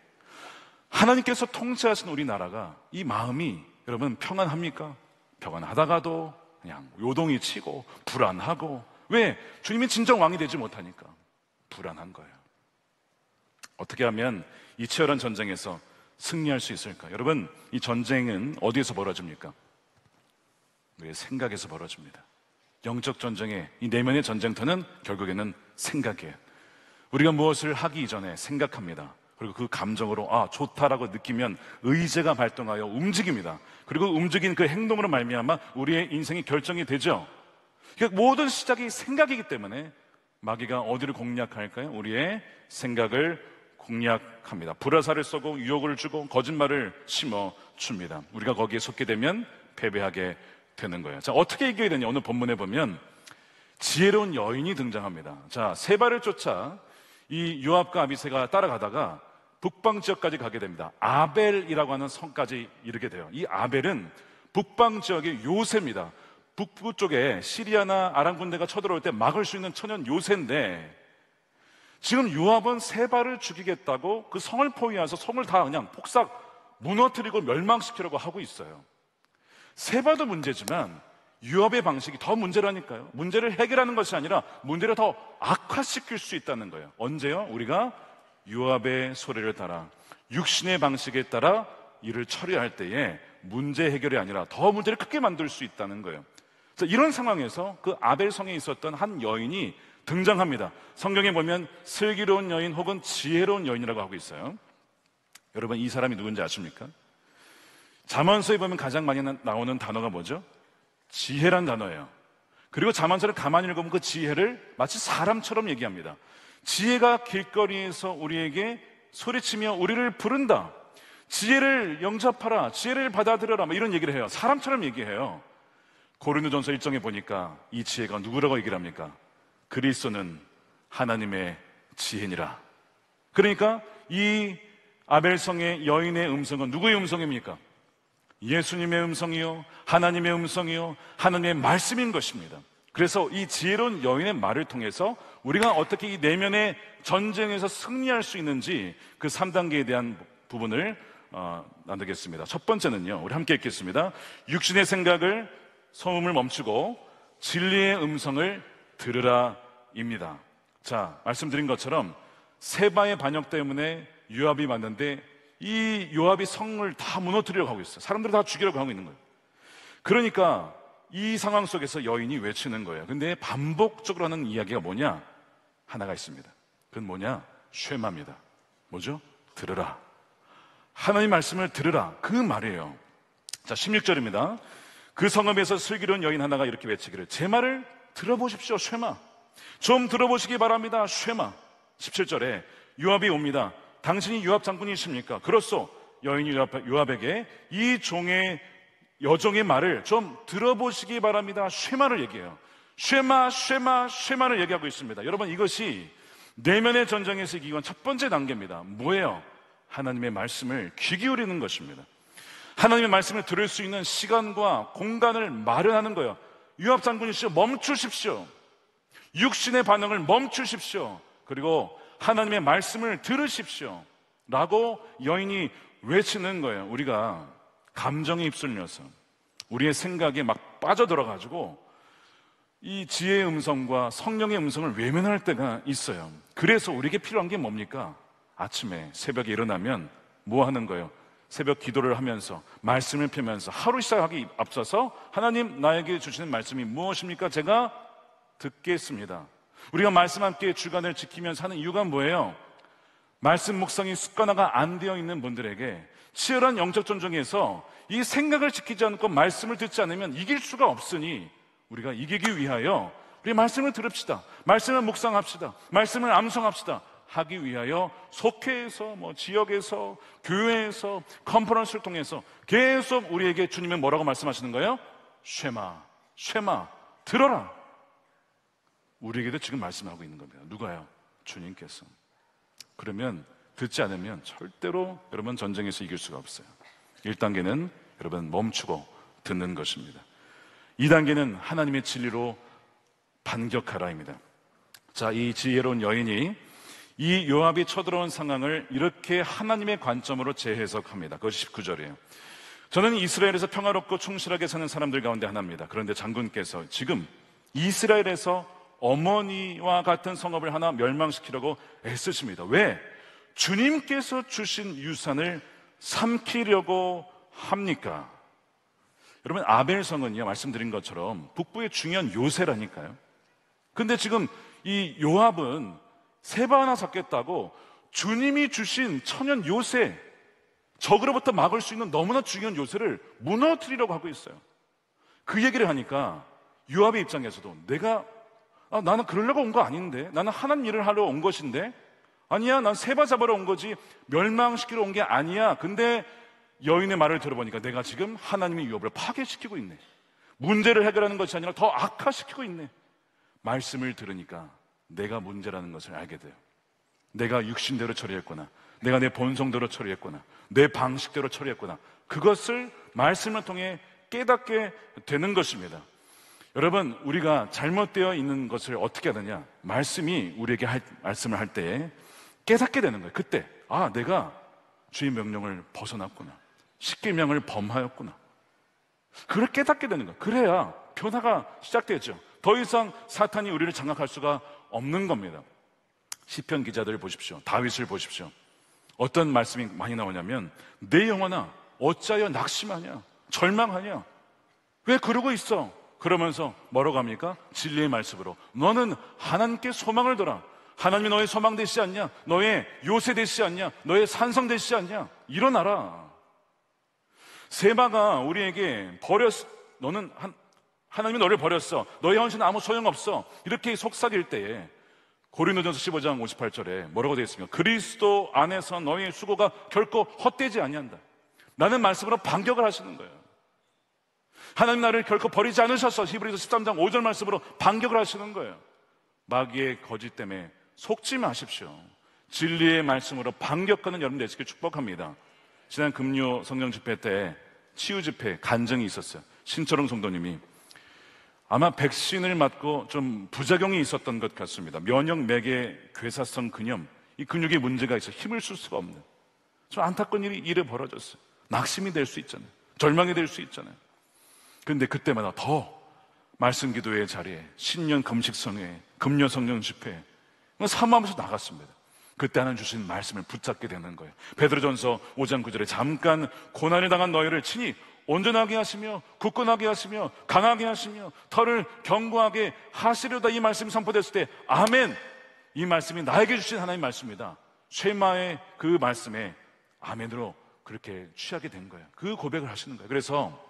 하나님께서 통치하신 우리나라가 이 마음이 여러분 평안합니까? 평안하다가도 그냥 요동이 치고 불안하고, 왜? 주님이 진정 왕이 되지 못하니까 불안한 거예요. 어떻게 하면 이 치열한 전쟁에서 승리할 수 있을까? 여러분, 이 전쟁은 어디에서 벌어집니까? 우리의 생각에서 벌어집니다. 영적 전쟁의 이 내면의 전쟁터는 결국에는 생각이에요. 우리가 무엇을 하기 이전에 생각합니다. 그리고 그 감정으로 좋다라고 느끼면 의지가 발동하여 움직입니다. 그리고 움직인 그 행동으로 말미암아 우리의 인생이 결정이 되죠. 그러니까 모든 시작이 생각이기 때문에 마귀가 어디를 공략할까요? 우리의 생각을 공략합니다. 불화살을 쏘고 유혹을 주고 거짓말을 심어줍니다. 우리가 거기에 속게 되면 패배하게 되는 거예요. 자, 어떻게 이겨야 되냐? 오늘 본문에 보면 지혜로운 여인이 등장합니다. 자, 세바를 쫓아 이 요압과 아비새가 따라가다가 북방 지역까지 가게 됩니다. 아벨이라고 하는 성까지 이르게 돼요. 이 아벨은 북방 지역의 요새입니다. 북부 쪽에 시리아나 아람 군대가 쳐들어올 때 막을 수 있는 천연 요새인데, 지금 요압은 세바를 죽이겠다고 그 성을 포위해서 성을 다 그냥 폭삭 무너뜨리고 멸망시키려고 하고 있어요. 세바도 문제지만 요압의 방식이 더 문제라니까요. 문제를 해결하는 것이 아니라 문제를 더 악화시킬 수 있다는 거예요. 언제요? 우리가 요압의 소리를 따라 육신의 방식에 따라 일을 처리할 때에 문제 해결이 아니라 더 문제를 크게 만들 수 있다는 거예요. 자, 이런 상황에서 그 아벨성에 있었던 한 여인이 등장합니다. 성경에 보면 슬기로운 여인 혹은 지혜로운 여인이라고 하고 있어요. 여러분, 이 사람이 누군지 아십니까? 잠언서에 보면 가장 많이 나오는 단어가 뭐죠? 지혜란 단어예요. 그리고 잠언서를 가만히 읽으면 그 지혜를 마치 사람처럼 얘기합니다. 지혜가 길거리에서 우리에게 소리치며 우리를 부른다. 지혜를 영접하라. 지혜를 받아들여라. 뭐 이런 얘기를 해요. 사람처럼 얘기해요. 고린도전서 1장에 보니까 이 지혜가 누구라고 얘기를 합니까? 그리스도는 하나님의 지혜니라. 그러니까 이 아벨성의 여인의 음성은 누구의 음성입니까? 예수님의 음성이요, 하나님의 음성이요, 하나님의 말씀인 것입니다. 그래서 이 지혜로운 여인의 말을 통해서 우리가 어떻게 이 내면의 전쟁에서 승리할 수 있는지 그 3단계에 대한 부분을 나누겠습니다. 첫 번째는요, 우리 함께 읽겠습니다. 육신의 생각을, 소음을 멈추고 진리의 음성을 들으라입니다. 자, 말씀드린 것처럼 세바의 반역 때문에 요압이 왔는데 이 요압이 성을 다 무너뜨리려고 하고 있어요. 사람들을 다 죽이려고 하고 있는 거예요. 그러니까 이 상황 속에서 여인이 외치는 거예요. 근데 반복적으로 하는 이야기가 뭐냐? 하나가 있습니다. 그건 뭐냐? 쉐마입니다. 뭐죠? 들으라. 하나님 말씀을 들으라. 그 말이에요. 자, 16절입니다. 그 성읍에서 슬기로운 여인 하나가 이렇게 외치기를 제 말을 들어보십시오, 쉐마. 좀 들어보시기 바랍니다, 쉐마. 17절에 요압이 옵니다. 당신이 요압 장군이십니까? 그렇소. 여인이 요압에게 이 여종의 말을 좀 들어보시기 바랍니다, 쉐마를 얘기해요. 쉐마, 쉐마, 쉐마를 얘기하고 있습니다. 여러분, 이것이 내면의 전쟁에서 이기건 첫 번째 단계입니다. 뭐예요? 하나님의 말씀을 귀 기울이는 것입니다. 하나님의 말씀을 들을 수 있는 시간과 공간을 마련하는 거예요. 요압 장군이시여, 멈추십시오. 육신의 반응을 멈추십시오. 그리고 하나님의 말씀을 들으십시오 라고 여인이 외치는 거예요. 우리가 감정에 휩쓸려서 우리의 생각에 막 빠져들어가지고 이 지혜의 음성과 성령의 음성을 외면할 때가 있어요. 그래서 우리에게 필요한 게 뭡니까? 아침에 새벽에 일어나면 뭐 하는 거예요? 새벽 기도를 하면서 말씀을 펴면서 하루 시작하기 앞서서 하나님 나에게 주시는 말씀이 무엇입니까? 제가 듣겠습니다. 우리가 말씀 함께 주간을 지키면서 하는 이유가 뭐예요? 말씀 묵상이 습관화가 안 되어 있는 분들에게 치열한 영적 전쟁에서 이 생각을 지키지 않고 말씀을 듣지 않으면 이길 수가 없으니 우리가 이기기 위하여 우리 말씀을 들읍시다. 말씀을 묵상합시다. 말씀을 암송합시다. 하기 위하여 속회에서 지역에서 교회에서 컨퍼런스를 통해서 계속 우리에게 주님은 뭐라고 말씀하시는 거예요? 쉐마, 쉐마, 들어라. 우리에게도 지금 말씀하고 있는 겁니다. 누가요? 주님께서. 그러면 듣지 않으면 절대로 여러분 전쟁에서 이길 수가 없어요. 1단계는 여러분 멈추고 듣는 것입니다. 2단계는 하나님의 진리로 반격하라입니다. 자, 이 지혜로운 여인이 이 요압이 쳐들어온 상황을 이렇게 하나님의 관점으로 재해석합니다. 그것이 19절이에요. 저는 이스라엘에서 평화롭고 충실하게 사는 사람들 가운데 하나입니다. 그런데 장군께서 지금 이스라엘에서 어머니와 같은 성읍을 하나 멸망시키려고 애쓰십니다. 왜? 주님께서 주신 유산을 삼키려고 합니까? 여러분, 아벨성은요, 말씀드린 것처럼 북부의 중요한 요새라니까요. 근데 지금 이 요압은 세바 하나 잡겠다고 주님이 주신 천연 요새, 적으로부터 막을 수 있는 너무나 중요한 요새를 무너뜨리려고 하고 있어요. 그 얘기를 하니까 요압의 입장에서도 나는 그러려고 온 거 아닌데, 나는 하나님 일을 하러 온 것인데, 아니야, 난 세바 잡으러 온 거지 멸망시키러 온 게 아니야. 근데 여인의 말을 들어보니까 내가 지금 하나님의 유업을 파괴시키고 있네. 문제를 해결하는 것이 아니라 더 악화시키고 있네. 말씀을 들으니까 내가 문제라는 것을 알게 돼요. 내가 육신대로 처리했구나. 내가 내 본성대로 처리했구나. 내 방식대로 처리했구나. 그것을 말씀을 통해 깨닫게 되는 것입니다. 여러분, 우리가 잘못되어 있는 것을 어떻게 하느냐? 말씀이 우리에게 말씀을 할 때에 깨닫게 되는 거예요. 그때 내가 주의 명령을 벗어났구나. 십계명을 범하였구나. 그걸 깨닫게 되는 거예요. 그래야 변화가 시작되죠. 더 이상 사탄이 우리를 장악할 수가 없는 겁니다. 시편 기자들을 보십시오. 다윗을 보십시오. 어떤 말씀이 많이 나오냐면 내 영혼아 어찌하여 낙심하냐, 절망하냐, 왜 그러고 있어? 그러면서 뭐라고 합니까? 진리의 말씀으로 너는 하나님께 소망을 둬라. 하나님이 너의 소망 되시지 않냐? 너의 요새 되시지 않냐? 너의 산성 되시지 않냐? 일어나라. 세바가 우리에게 하나님이 너를 버렸어. 너의 헌신은 아무 소용없어. 이렇게 속삭일 때에 고린도전서 15장 58절에 뭐라고 되어 있습니까? 그리스도 안에서 너의 수고가 결코 헛되지 아니한다. 라는 말씀으로 반격을 하시는 거예요. 하나님 나를 결코 버리지 않으셔서 히브리서 13장 5절 말씀으로 반격을 하시는 거예요. 마귀의 거짓 때문에 속지 마십시오. 진리의 말씀으로 반격하는 여러분 되시길 축복합니다. 지난 금요 성령 집회 때 치유 집회 간증이 있었어요. 신철웅 성도님이 아마 백신을 맞고 좀 부작용이 있었던 것 같습니다. 면역 매개 괴사성 근염, 이 근육에 문제가 있어 힘을 쓸 수가 없는 좀 안타까운 일이 벌어졌어요. 낙심이 될 수 있잖아요. 절망이 될 수 있잖아요. 그런데 그때마다 더 말씀 기도의 자리에 신년 금식성회, 금요 성령 집회 사모하면서 나갔습니다. 그때 하나님 주신 말씀을 붙잡게 되는 거예요. 베드로전서 5장 9절에 잠깐 고난을 당한 너희를 친히 온전하게 하시며 굳건하게 하시며 강하게 하시며 털을 견고하게 하시려다, 이 말씀이 선포됐을 때 아멘, 이 말씀이 나에게 주신 하나님의 말씀이다. 쉐마의 그 말씀에 아멘으로 그렇게 취하게 된 거예요. 그 고백을 하시는 거예요. 그래서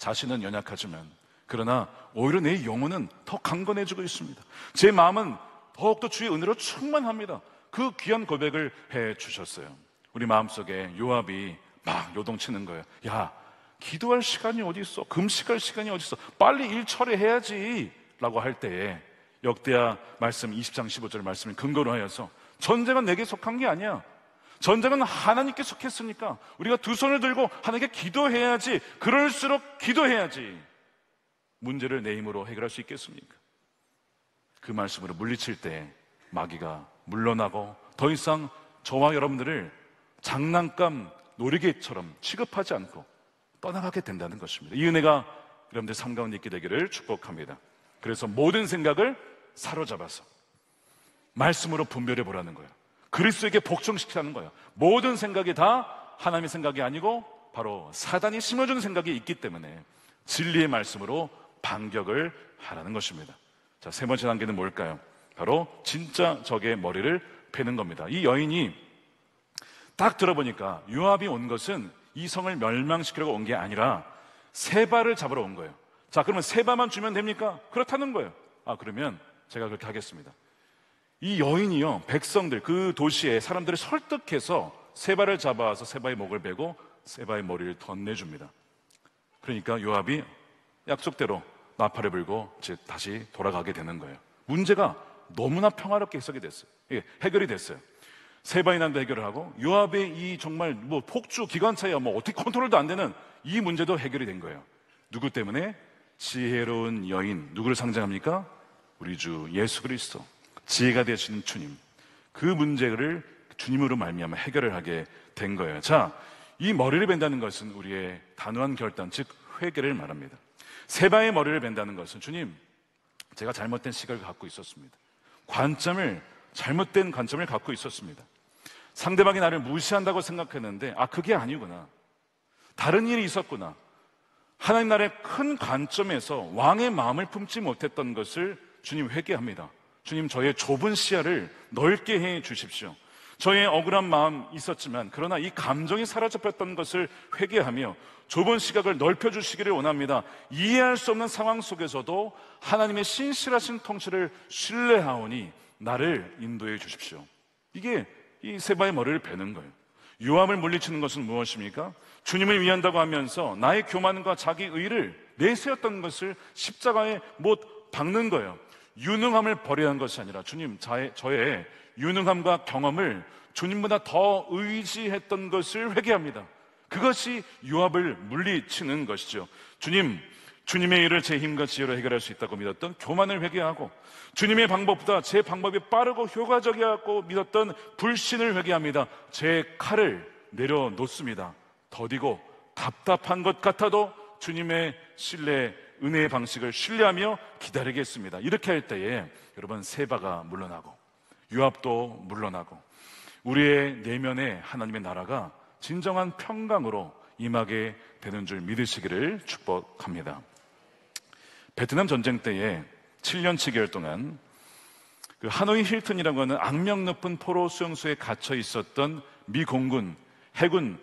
자신은 연약하지만 그러나 오히려 내 영혼은 더 강건해지고 있습니다. 제 마음은 더욱더 주의 은혜로 충만합니다. 그 귀한 고백을 해 주셨어요. 우리 마음속에 요압이 막 요동치는 거예요. 야, 기도할 시간이 어디 있어? 금식할 시간이 어디 있어? 빨리 일 처리해야지 라고 할 때에 역대하 말씀 20장 15절 말씀을 근거로 하여서 전쟁은 내게 속한 게 아니야. 전쟁은 하나님께 속했으니까 우리가 두 손을 들고 하나님께 기도해야지. 그럴수록 기도해야지 문제를 내 힘으로 해결할 수 있겠습니까? 그 말씀으로 물리칠 때 마귀가 물러나고 더 이상 저와 여러분들을 장난감 놀이개처럼 취급하지 않고 떠나가게 된다는 것입니다. 이 은혜가 여러분들 삶 가운데 있게 되기를 축복합니다. 그래서 모든 생각을 사로잡아서 말씀으로 분별해 보라는 거예요. 그리스도에게 복종시키라는 거예요. 모든 생각이 다 하나님의 생각이 아니고 바로 사단이 심어준 생각이 있기 때문에 진리의 말씀으로 반격을 하라는 것입니다. 자, 세 번째 단계는 뭘까요? 바로 진짜 적의 머리를 베는 겁니다. 이 여인이 딱 들어보니까 요압이 온 것은 이 성을 멸망시키려고 온 게 아니라 세바를 잡으러 온 거예요. 자, 그러면 세바만 주면 됩니까? 그렇다는 거예요. 그러면 제가 그렇게 하겠습니다. 이 여인이요, 백성들, 그 도시의 사람들을 설득해서 세바를 잡아와서 세바의 목을 베고 세바의 머리를 덧내줍니다. 그러니까 요압이 약속대로 나팔을 불고 다시 돌아가게 되는 거예요. 문제가 너무나 평화롭게 해석이 됐어요. 해결이 됐어요. 세바의 난도 해결을 하고 요압의 이 정말 폭주 기관차야 어떻게 컨트롤도 안 되는 이 문제도 해결이 된 거예요. 누구 때문에? 지혜로운 여인. 누구를 상징합니까? 우리 주 예수 그리스도, 지혜가 되시는 주님. 그 문제를 주님으로 말미암아 해결을 하게 된 거예요. 자, 이 머리를 벤다는 것은 우리의 단호한 결단, 즉 회개를 말합니다. 세바의 머리를 벤다는 것은 주님, 제가 잘못된 시각을 갖고 있었습니다. 잘못된 관점을 갖고 있었습니다. 상대방이 나를 무시한다고 생각했는데 그게 아니구나. 다른 일이 있었구나. 하나님 나라의 큰 관점에서 왕의 마음을 품지 못했던 것을 주님 회개합니다. 주님, 저의 좁은 시야를 넓게 해 주십시오. 저의 억울한 마음 있었지만 그러나 이 감정이 사로잡혔던 것을 회개하며 좁은 시각을 넓혀주시기를 원합니다. 이해할 수 없는 상황 속에서도 하나님의 신실하신 통치를 신뢰하오니 나를 인도해 주십시오. 이게 이 세바의 머리를 베는 거예요. 요압을 물리치는 것은 무엇입니까? 주님을 위한다고 하면서 나의 교만과 자기 의를 내세웠던 것을 십자가에 못 박는 거예요. 유능함을 버려야 한 것이 아니라 주님, 저의 유능함과 경험을 주님보다 더 의지했던 것을 회개합니다. 그것이 요압을 물리치는 것이죠. 주님의 일을 제 힘과 지혜로 해결할 수 있다고 믿었던 교만을 회개하고, 주님의 방법보다 제 방법이 빠르고 효과적이라고 믿었던 불신을 회개합니다. 제 칼을 내려놓습니다. 더디고 답답한 것 같아도 주님의 신뢰, 은혜의 방식을 신뢰하며 기다리겠습니다. 이렇게 할 때에 여러분, 세바가 물러나고 요압도 물러나고 우리의 내면에 하나님의 나라가 진정한 평강으로 임하게 되는 줄 믿으시기를 축복합니다. 베트남 전쟁 때에 7년 7개월 동안 그 하노이 힐튼이라고 하는 악명 높은 포로 수용소에 갇혀 있었던 미 공군 해군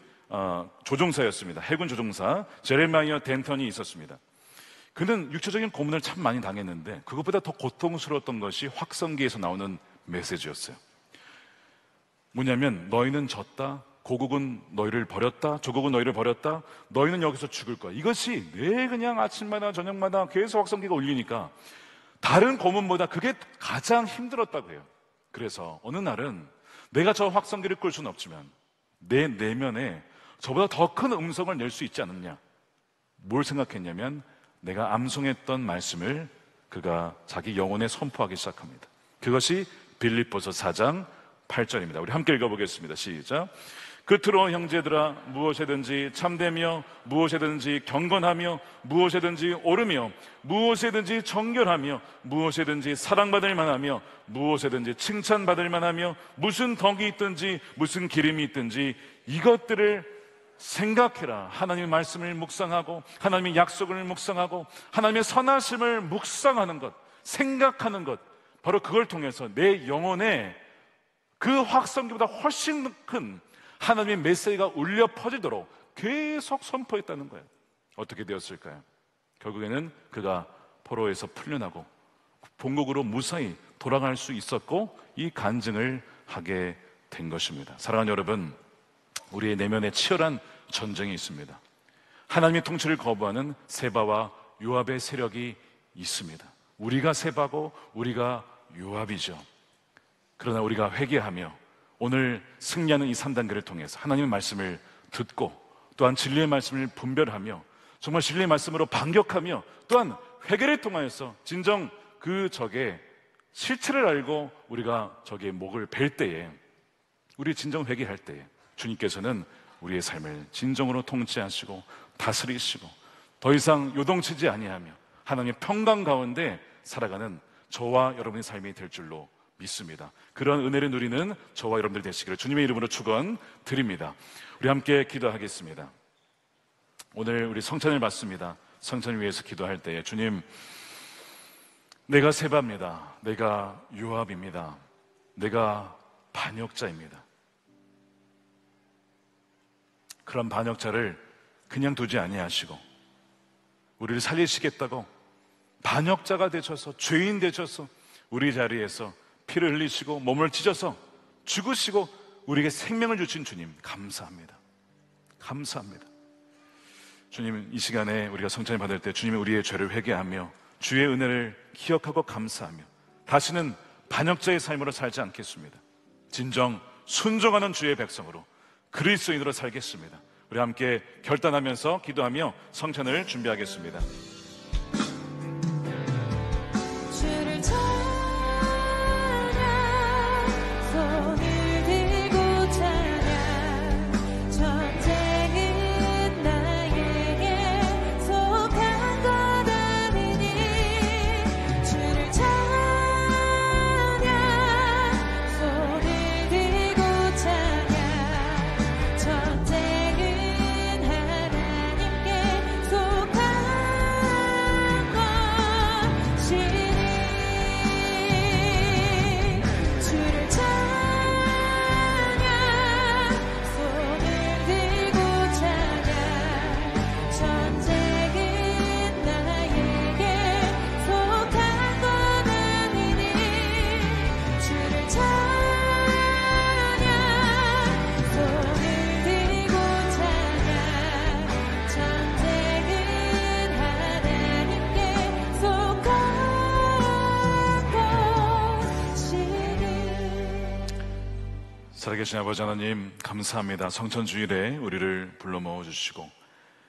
조종사였습니다. 해군 조종사 제레마이어 덴턴이 있었습니다. 그는 육체적인 고문을 참 많이 당했는데 그것보다 더 고통스러웠던 것이 확성기에서 나오는 메시지였어요. 뭐냐면, 너희는 졌다, 고국은 너희를 버렸다, 조국은 너희를 버렸다, 너희는 여기서 죽을 거야. 이것이 매 그냥 아침마다 저녁마다 계속 확성기가 울리니까 다른 고문보다 그게 가장 힘들었다고 해요. 그래서 어느 날은 내가 저 확성기를 끌 수는 없지만 내 내면에 저보다 더 큰 음성을 낼 수 있지 않느냐. 뭘 생각했냐면, 내가 암송했던 말씀을 그가 자기 영혼에 선포하기 시작합니다. 그것이 빌립보서 4장 8절입니다. 우리 함께 읽어보겠습니다. 시작. 끝으로 형제들아, 무엇이든지 참되며 무엇이든지 경건하며 무엇이든지 옳으며 무엇이든지 정결하며 무엇이든지 사랑받을 만하며 무엇이든지 칭찬받을 만하며 무슨 덕이 있든지 무슨 기름이 있든지 이것들을 생각해라. 하나님의 말씀을 묵상하고 하나님의 약속을 묵상하고 하나님의 선하심을 묵상하는 것, 생각하는 것, 바로 그걸 통해서 내 영혼에 그 확성기보다 훨씬 큰 하나님의 메시지가 울려 퍼지도록 계속 선포했다는 거예요. 어떻게 되었을까요? 결국에는 그가 포로에서 풀려나고 본국으로 무사히 돌아갈 수 있었고 이 간증을 하게 된 것입니다. 사랑하는 여러분, 우리의 내면에 치열한 전쟁이 있습니다. 하나님의 통치를 거부하는 세바와 요압의 세력이 있습니다. 우리가 세바고 우리가 요압이죠. 그러나 우리가 회개하며 오늘 승리하는 이 3단계를 통해서 하나님의 말씀을 듣고 또한 진리의 말씀을 분별하며 정말 진리의 말씀으로 반격하며 또한 회개를 통하여서 진정 그 적의 실체를 알고 우리가 적의 목을 벨 때에, 우리 진정 회개할 때에 주님께서는 우리의 삶을 진정으로 통치하시고 다스리시고 더 이상 요동치지 아니하며 하나님의 평강 가운데 살아가는 저와 여러분의 삶이 될 줄로 믿습니다. 그런 은혜를 누리는 저와 여러분들 되시기를 주님의 이름으로 축원드립니다. 우리 함께 기도하겠습니다. 오늘 우리 성찬을 받습니다. 성찬을 위해서 기도할 때에 주님, 내가 세바입니다. 내가 요압입니다. 내가 반역자입니다. 그런 반역자를 그냥 두지 아니하시고 우리를 살리시겠다고 반역자가 되셔서 죄인 되셔서 우리 자리에서 피를 흘리시고 몸을 찢어서 죽으시고 우리에게 생명을 주신 주님 감사합니다. 감사합니다. 주님, 이 시간에 우리가 성찬을 받을 때 주님이 우리의 죄를 회개하며 주의 은혜를 기억하고 감사하며 다시는 반역자의 삶으로 살지 않겠습니다. 진정 순종하는 주의 백성으로 그리스도인으로 살겠습니다. 우리 함께 결단하면서 기도하며 성찬을 준비하겠습니다. 주를 찬양, 손을 들고 찬양. 전쟁은 나에게 속한 것 아니니 주를 찬양, 손을 들고 찬양. 전쟁은 하나님께 속한 것이니 주를 찬양, 손을 들고 찬양. 전쟁은 나에게 속한 것 아니니 주를 찬양, 손을 들고 찬양. 전쟁은 하나님께 속한 것이니. 살아계신 아버지 하나님 감사합니다. 성천주일에 우리를 불러 모아주시고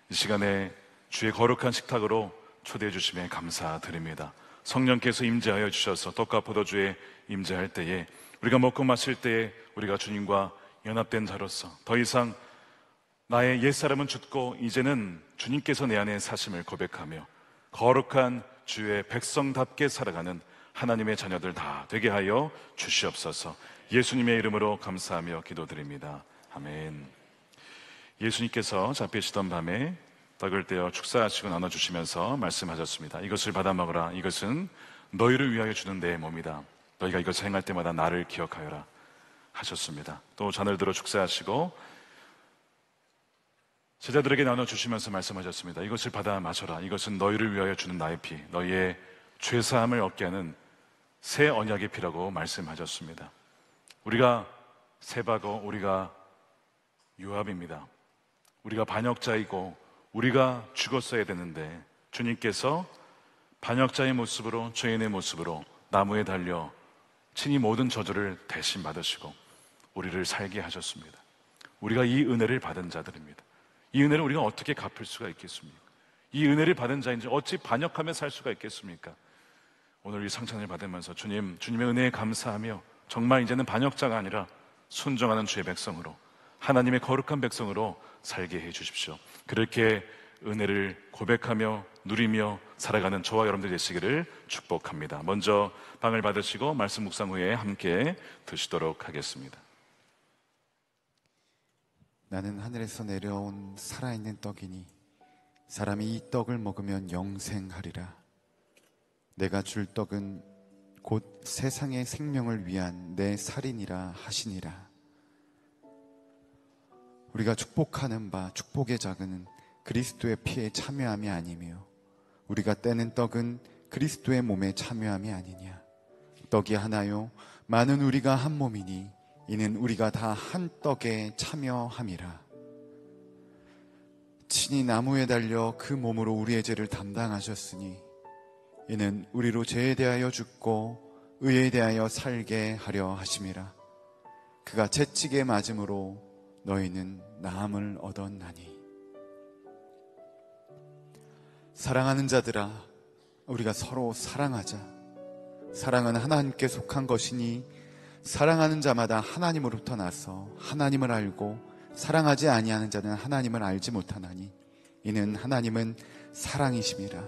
이 시간에 주의 거룩한 식탁으로 초대해 주심에 감사드립니다. 성령께서 임재하여 주셔서 떡과 포도주에 임재할 때에 우리가 먹고 마실 때에 우리가 주님과 연합된 자로서 더 이상 나의 옛사람은 죽고 이제는 주님께서 내 안에 사심을 고백하며 거룩한 주의 백성답게 살아가는 하나님의 자녀들 다 되게 하여 주시옵소서. 예수님의 이름으로 감사하며 기도드립니다. 아멘. 예수님께서 잡히시던 밤에 떡을 떼어 축사하시고 나눠주시면서 말씀하셨습니다. 이것을 받아 먹으라. 이것은 너희를 위하여 주는 내 몸이다. 너희가 이것을 행할 때마다 나를 기억하여라 하셨습니다. 또 잔을 들어 축사하시고 제자들에게 나눠주시면서 말씀하셨습니다. 이것을 받아 마셔라. 이것은 너희를 위하여 주는 나의 피, 너희의 죄사함을 얻게 하는 새 언약의 피라고 말씀하셨습니다. 우리가 세바고 우리가 요압입니다. 우리가 반역자이고 우리가 죽었어야 되는데 주님께서 반역자의 모습으로, 죄인의 모습으로 나무에 달려 친히 모든 저주를 대신 받으시고 우리를 살게 하셨습니다. 우리가 이 은혜를 받은 자들입니다. 이 은혜를 우리가 어떻게 갚을 수가 있겠습니까? 이 은혜를 받은 자인지 어찌 반역하며 살 수가 있겠습니까? 오늘 이 상찬을 받으면서 주님의 은혜에 감사하며 정말 이제는 반역자가 아니라 순종하는 주의 백성으로, 하나님의 거룩한 백성으로 살게 해 주십시오. 그렇게 은혜를 고백하며 누리며 살아가는 저와 여러분들 되시기를 축복합니다. 먼저 빵을 받으시고 말씀 묵상 후에 함께 드시도록 하겠습니다. 나는 하늘에서 내려온 살아있는 떡이니 사람이 이 떡을 먹으면 영생하리라. 내가 줄 떡은 곧 세상의 생명을 위한 내 살이니라 하시니라. 우리가 축복하는 바 축복의 자근은 그리스도의 피에 참여함이 아니며 우리가 떼는 떡은 그리스도의 몸에 참여함이 아니냐. 떡이 하나요 많은 우리가 한 몸이니 이는 우리가 다 한 떡에 참여함이라. 친히 나무에 달려 그 몸으로 우리의 죄를 담당하셨으니 이는 우리로 죄에 대하여 죽고 의에 대하여 살게 하려 하심이라. 그가 채찍에 맞음으로 너희는 나음을 얻었나니. 사랑하는 자들아, 우리가 서로 사랑하자. 사랑은 하나님께 속한 것이니 사랑하는 자마다 하나님으로부터 나서 하나님을 알고 사랑하지 아니하는 자는 하나님을 알지 못하나니 이는 하나님은 사랑이심이라.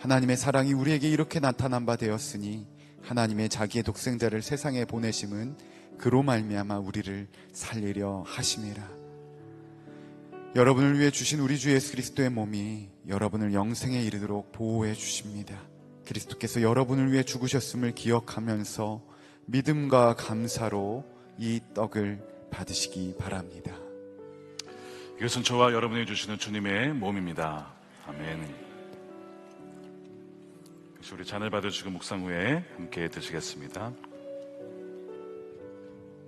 하나님의 사랑이 우리에게 이렇게 나타난 바 되었으니 하나님의 자기의 독생자를 세상에 보내심은 그로 말미암아 우리를 살리려 하심이라. 여러분을 위해 주신 우리 주 예수 그리스도의 몸이 여러분을 영생에 이르도록 보호해 주십니다. 그리스도께서 여러분을 위해 죽으셨음을 기억하면서 믿음과 감사로 이 떡을 받으시기 바랍니다. 이것은 저와 여러분이 주시는 주님의 몸입니다. 아멘. 역시 우리 잔을 받으시고 묵상 후에 함께 드시겠습니다.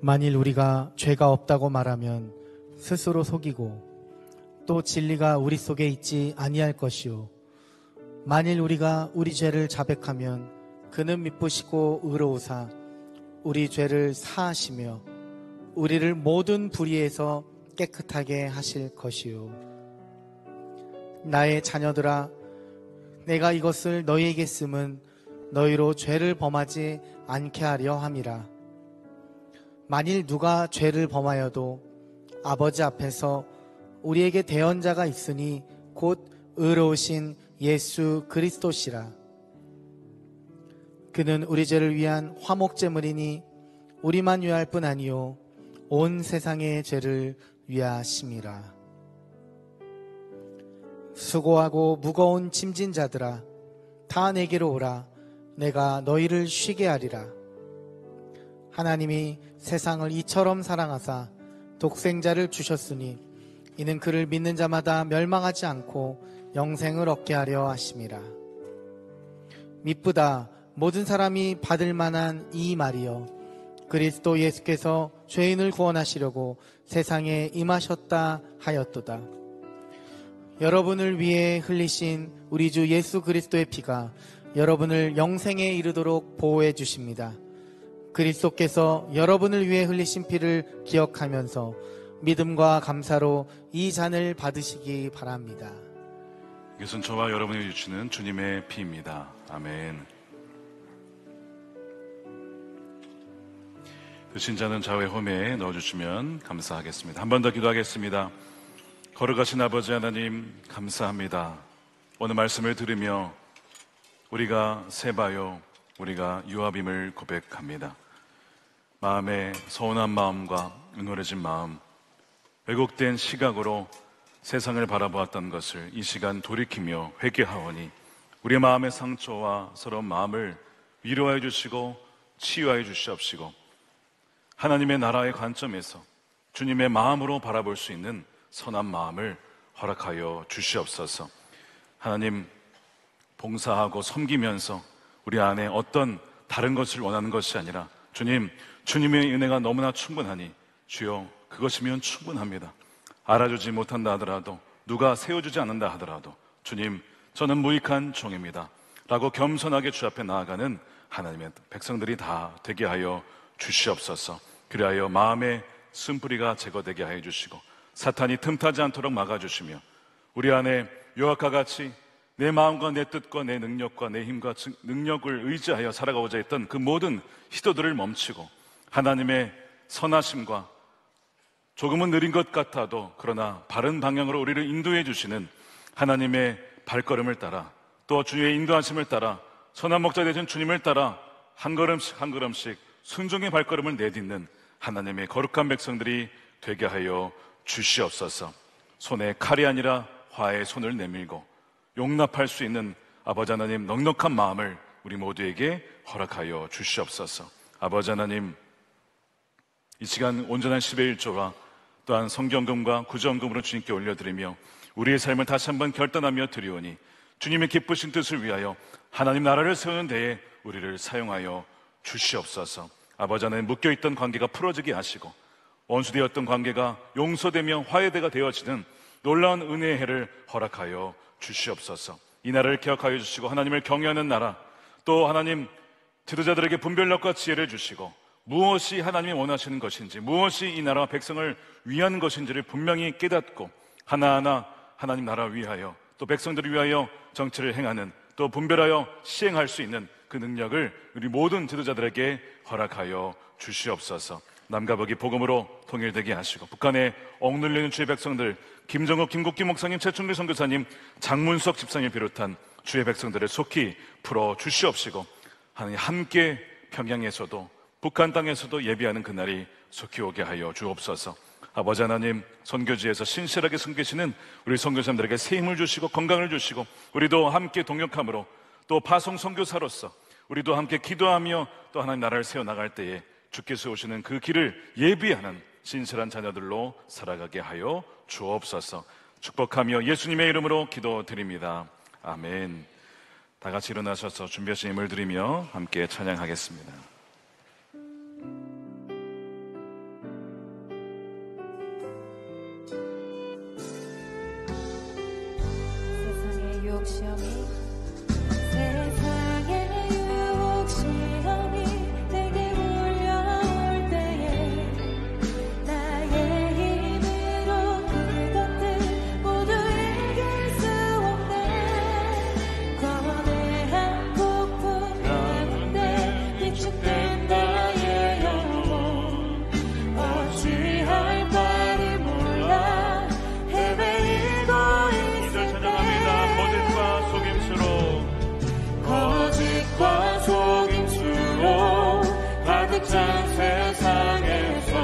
만일 우리가 죄가 없다고 말하면 스스로 속이고 또 진리가 우리 속에 있지 아니할 것이요, 만일 우리가 우리 죄를 자백하면 그는 미쁘시고 의로우사 우리 죄를 사하시며 우리를 모든 불의에서 깨끗하게 하실 것이요. 나의 자녀들아, 내가 이것을 너희에게 쓰면 너희로 죄를 범하지 않게 하려 함이라. 만일 누가 죄를 범하여도 아버지 앞에서 우리에게 대언자가 있으니 곧 의로우신 예수 그리스도시라. 그는 우리 죄를 위한 화목제물이니 우리만 위할 뿐 아니요 온 세상의 죄를 위하심이라. 수고하고 무거운 짐진 자들아, 다 내게로 오라. 내가 너희를 쉬게 하리라. 하나님이 세상을 이처럼 사랑하사 독생자를 주셨으니 이는 그를 믿는 자마다 멸망하지 않고 영생을 얻게 하려 하심이라. 미쁘다 모든 사람이 받을 만한 이 말이여, 그리스도 예수께서 죄인을 구원하시려고 세상에 임하셨다 하였도다. 여러분을 위해 흘리신 우리 주 예수 그리스도의 피가 여러분을 영생에 이르도록 보호해 주십니다. 그리스도께서 여러분을 위해 흘리신 피를 기억하면서 믿음과 감사로 이 잔을 받으시기 바랍니다. 이것은 저와 여러분이 주시는 주님의 피입니다. 아멘. 드신 자는 좌우의 홈에 넣어주시면 감사하겠습니다. 한 번 더 기도하겠습니다. 거룩하신 아버지 하나님, 감사합니다. 오늘 말씀을 들으며 우리가 세바요, 우리가 유압임을 고백합니다. 마음에 서운한 마음과 응어해진 마음, 왜곡된 시각으로 세상을 바라보았던 것을 이 시간 돌이키며 회개하오니 우리의 마음의 상처와 서러운 마음을 위로하여 주시고 치유하여 주시옵시고 하나님의 나라의 관점에서 주님의 마음으로 바라볼 수 있는 선한 마음을 허락하여 주시옵소서. 하나님, 봉사하고 섬기면서 우리 안에 어떤 다른 것을 원하는 것이 아니라 주님의 은혜가 너무나 충분하니 주여 그것이면 충분합니다. 알아주지 못한다 하더라도, 누가 세워주지 않는다 하더라도 주님, 저는 무익한 종입니다 라고 겸손하게 주 앞에 나아가는 하나님의 백성들이 다 되게 하여 주시옵소서. 그리하여 마음의 쓴뿌리가 제거되게 하여 주시고 사탄이 틈타지 않도록 막아주시며 우리 안에 요압과 같이 내 마음과 내 뜻과 내 능력과 내 힘과 능력을 의지하여 살아가고자 했던 그 모든 시도들을 멈추고 하나님의 선하심과 조금은 느린 것 같아도 그러나 바른 방향으로 우리를 인도해 주시는 하나님의 발걸음을 따라, 또 주의 인도하심을 따라, 선한 목자 되신 주님을 따라 한 걸음씩 한 걸음씩 순종의 발걸음을 내딛는 하나님의 거룩한 백성들이 되게 하여 주시옵소서. 손에 칼이 아니라 화의 손을 내밀고 용납할 수 있는 아버지 하나님 넉넉한 마음을 우리 모두에게 허락하여 주시옵소서. 아버지 하나님, 이 시간 온전한 10의 1조와 또한 성경금과 구정금으로 주님께 올려드리며 우리의 삶을 다시 한번 결단하며 드리오니 주님의 기쁘신 뜻을 위하여 하나님 나라를 세우는 데에 우리를 사용하여 주시옵소서. 아버지 하나님, 묶여있던 관계가 풀어지게 하시고 원수되었던 관계가 용서되며 화해대가 되어지는 놀라운 은혜의 해를 허락하여 주시옵소서. 이 나라를 기억하여 주시고 하나님을 경외하는 나라, 또 하나님 지도자들에게 분별력과 지혜를 주시고 무엇이 하나님이 원하시는 것인지, 무엇이 이 나라와 백성을 위한 것인지를 분명히 깨닫고 하나하나 하나님 나라 위하여, 또 백성들을 위하여 정치를 행하는, 또 분별하여 시행할 수 있는 그 능력을 우리 모든 지도자들에게 허락하여 주시옵소서. 남과 북이 복음으로 통일되게 하시고 북한에 억눌리는 주의 백성들, 김정욱, 김국기 목사님, 최충길 선교사님, 장문석 집사님 비롯한 주의 백성들을 속히 풀어 주시옵시고 하나님 함께 평양에서도 북한 땅에서도 예비하는 그날이 속히 오게 하여 주옵소서. 아버지 하나님, 선교지에서 신실하게 섬기시는 우리 선교사님들에게 새 힘을 주시고 건강을 주시고 우리도 함께 동역함으로 또 파송 선교사로서 우리도 함께 기도하며 또 하나님 나라를 세워나갈 때에 주께서 오시는 그 길을 예비하는 신실한 자녀들로 살아가게 하여 주옵소서. 축복하며 예수님의 이름으로 기도드립니다. 아멘. 다 같이 일어나셔서 준비하신 힘을 드리며 함께 찬양하겠습니다. 세상의 유혹 시험이 내게 몰려올 때에 나의 힘으로 그것들 모두 이길 수 없네. 거대한 폭풍 가운데 위축된 나의 영혼, 어찌할 바를 몰라 헤매이고 거짓과 속임수로 가득 찬 세상에서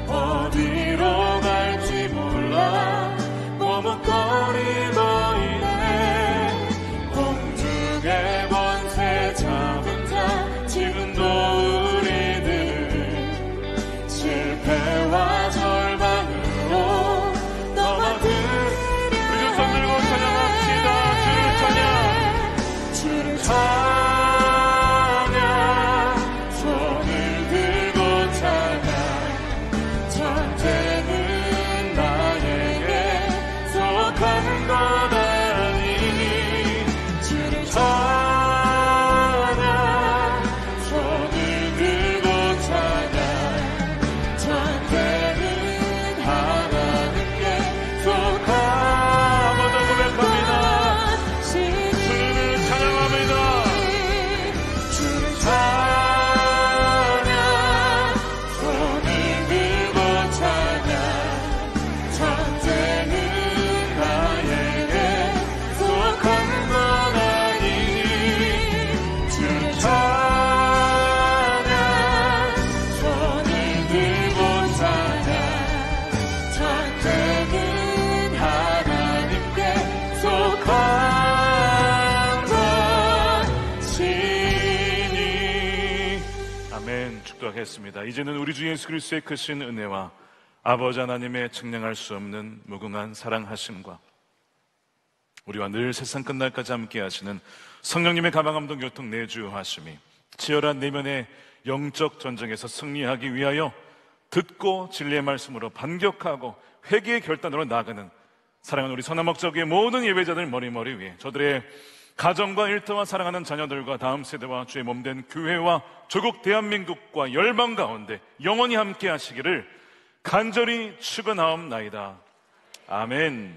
어디로 갈지 몰라 머뭇거리고 있네. 공중의 권세 잡은 자 지금도 우리들은 실패와 절망으로 넘어뜨려. 우리 두 손 들고 찬양합시다. 주를 찬양, 주를 찬양, 손을 들고 찬양. 전쟁은 나에게 속한 것 아니니 주를 찬양, 손을 들고 찬양. 전쟁은 하나님께 속한 하겠습니다. 이제는 우리 주 예수 그리스도의 크신 은혜와 아버지 하나님의 측량할 수 없는 무궁한 사랑하심과 우리와 늘 세상 끝날까지 함께 하시는 성령님의 가방감동 교통 내주하심이 치열한 내면의 영적 전쟁에서 승리하기 위하여 듣고 진리의 말씀으로 반격하고 회개의 결단으로 나아가는 사랑하는 우리 선한목적의 모든 예배자들 머리머리 위에 저들의 가정과 일터와 사랑하는 자녀들과 다음 세대와 주의 몸된 교회와 조국 대한민국과 열방 가운데 영원히 함께 하시기를 간절히 축원하옵나이다. 아멘.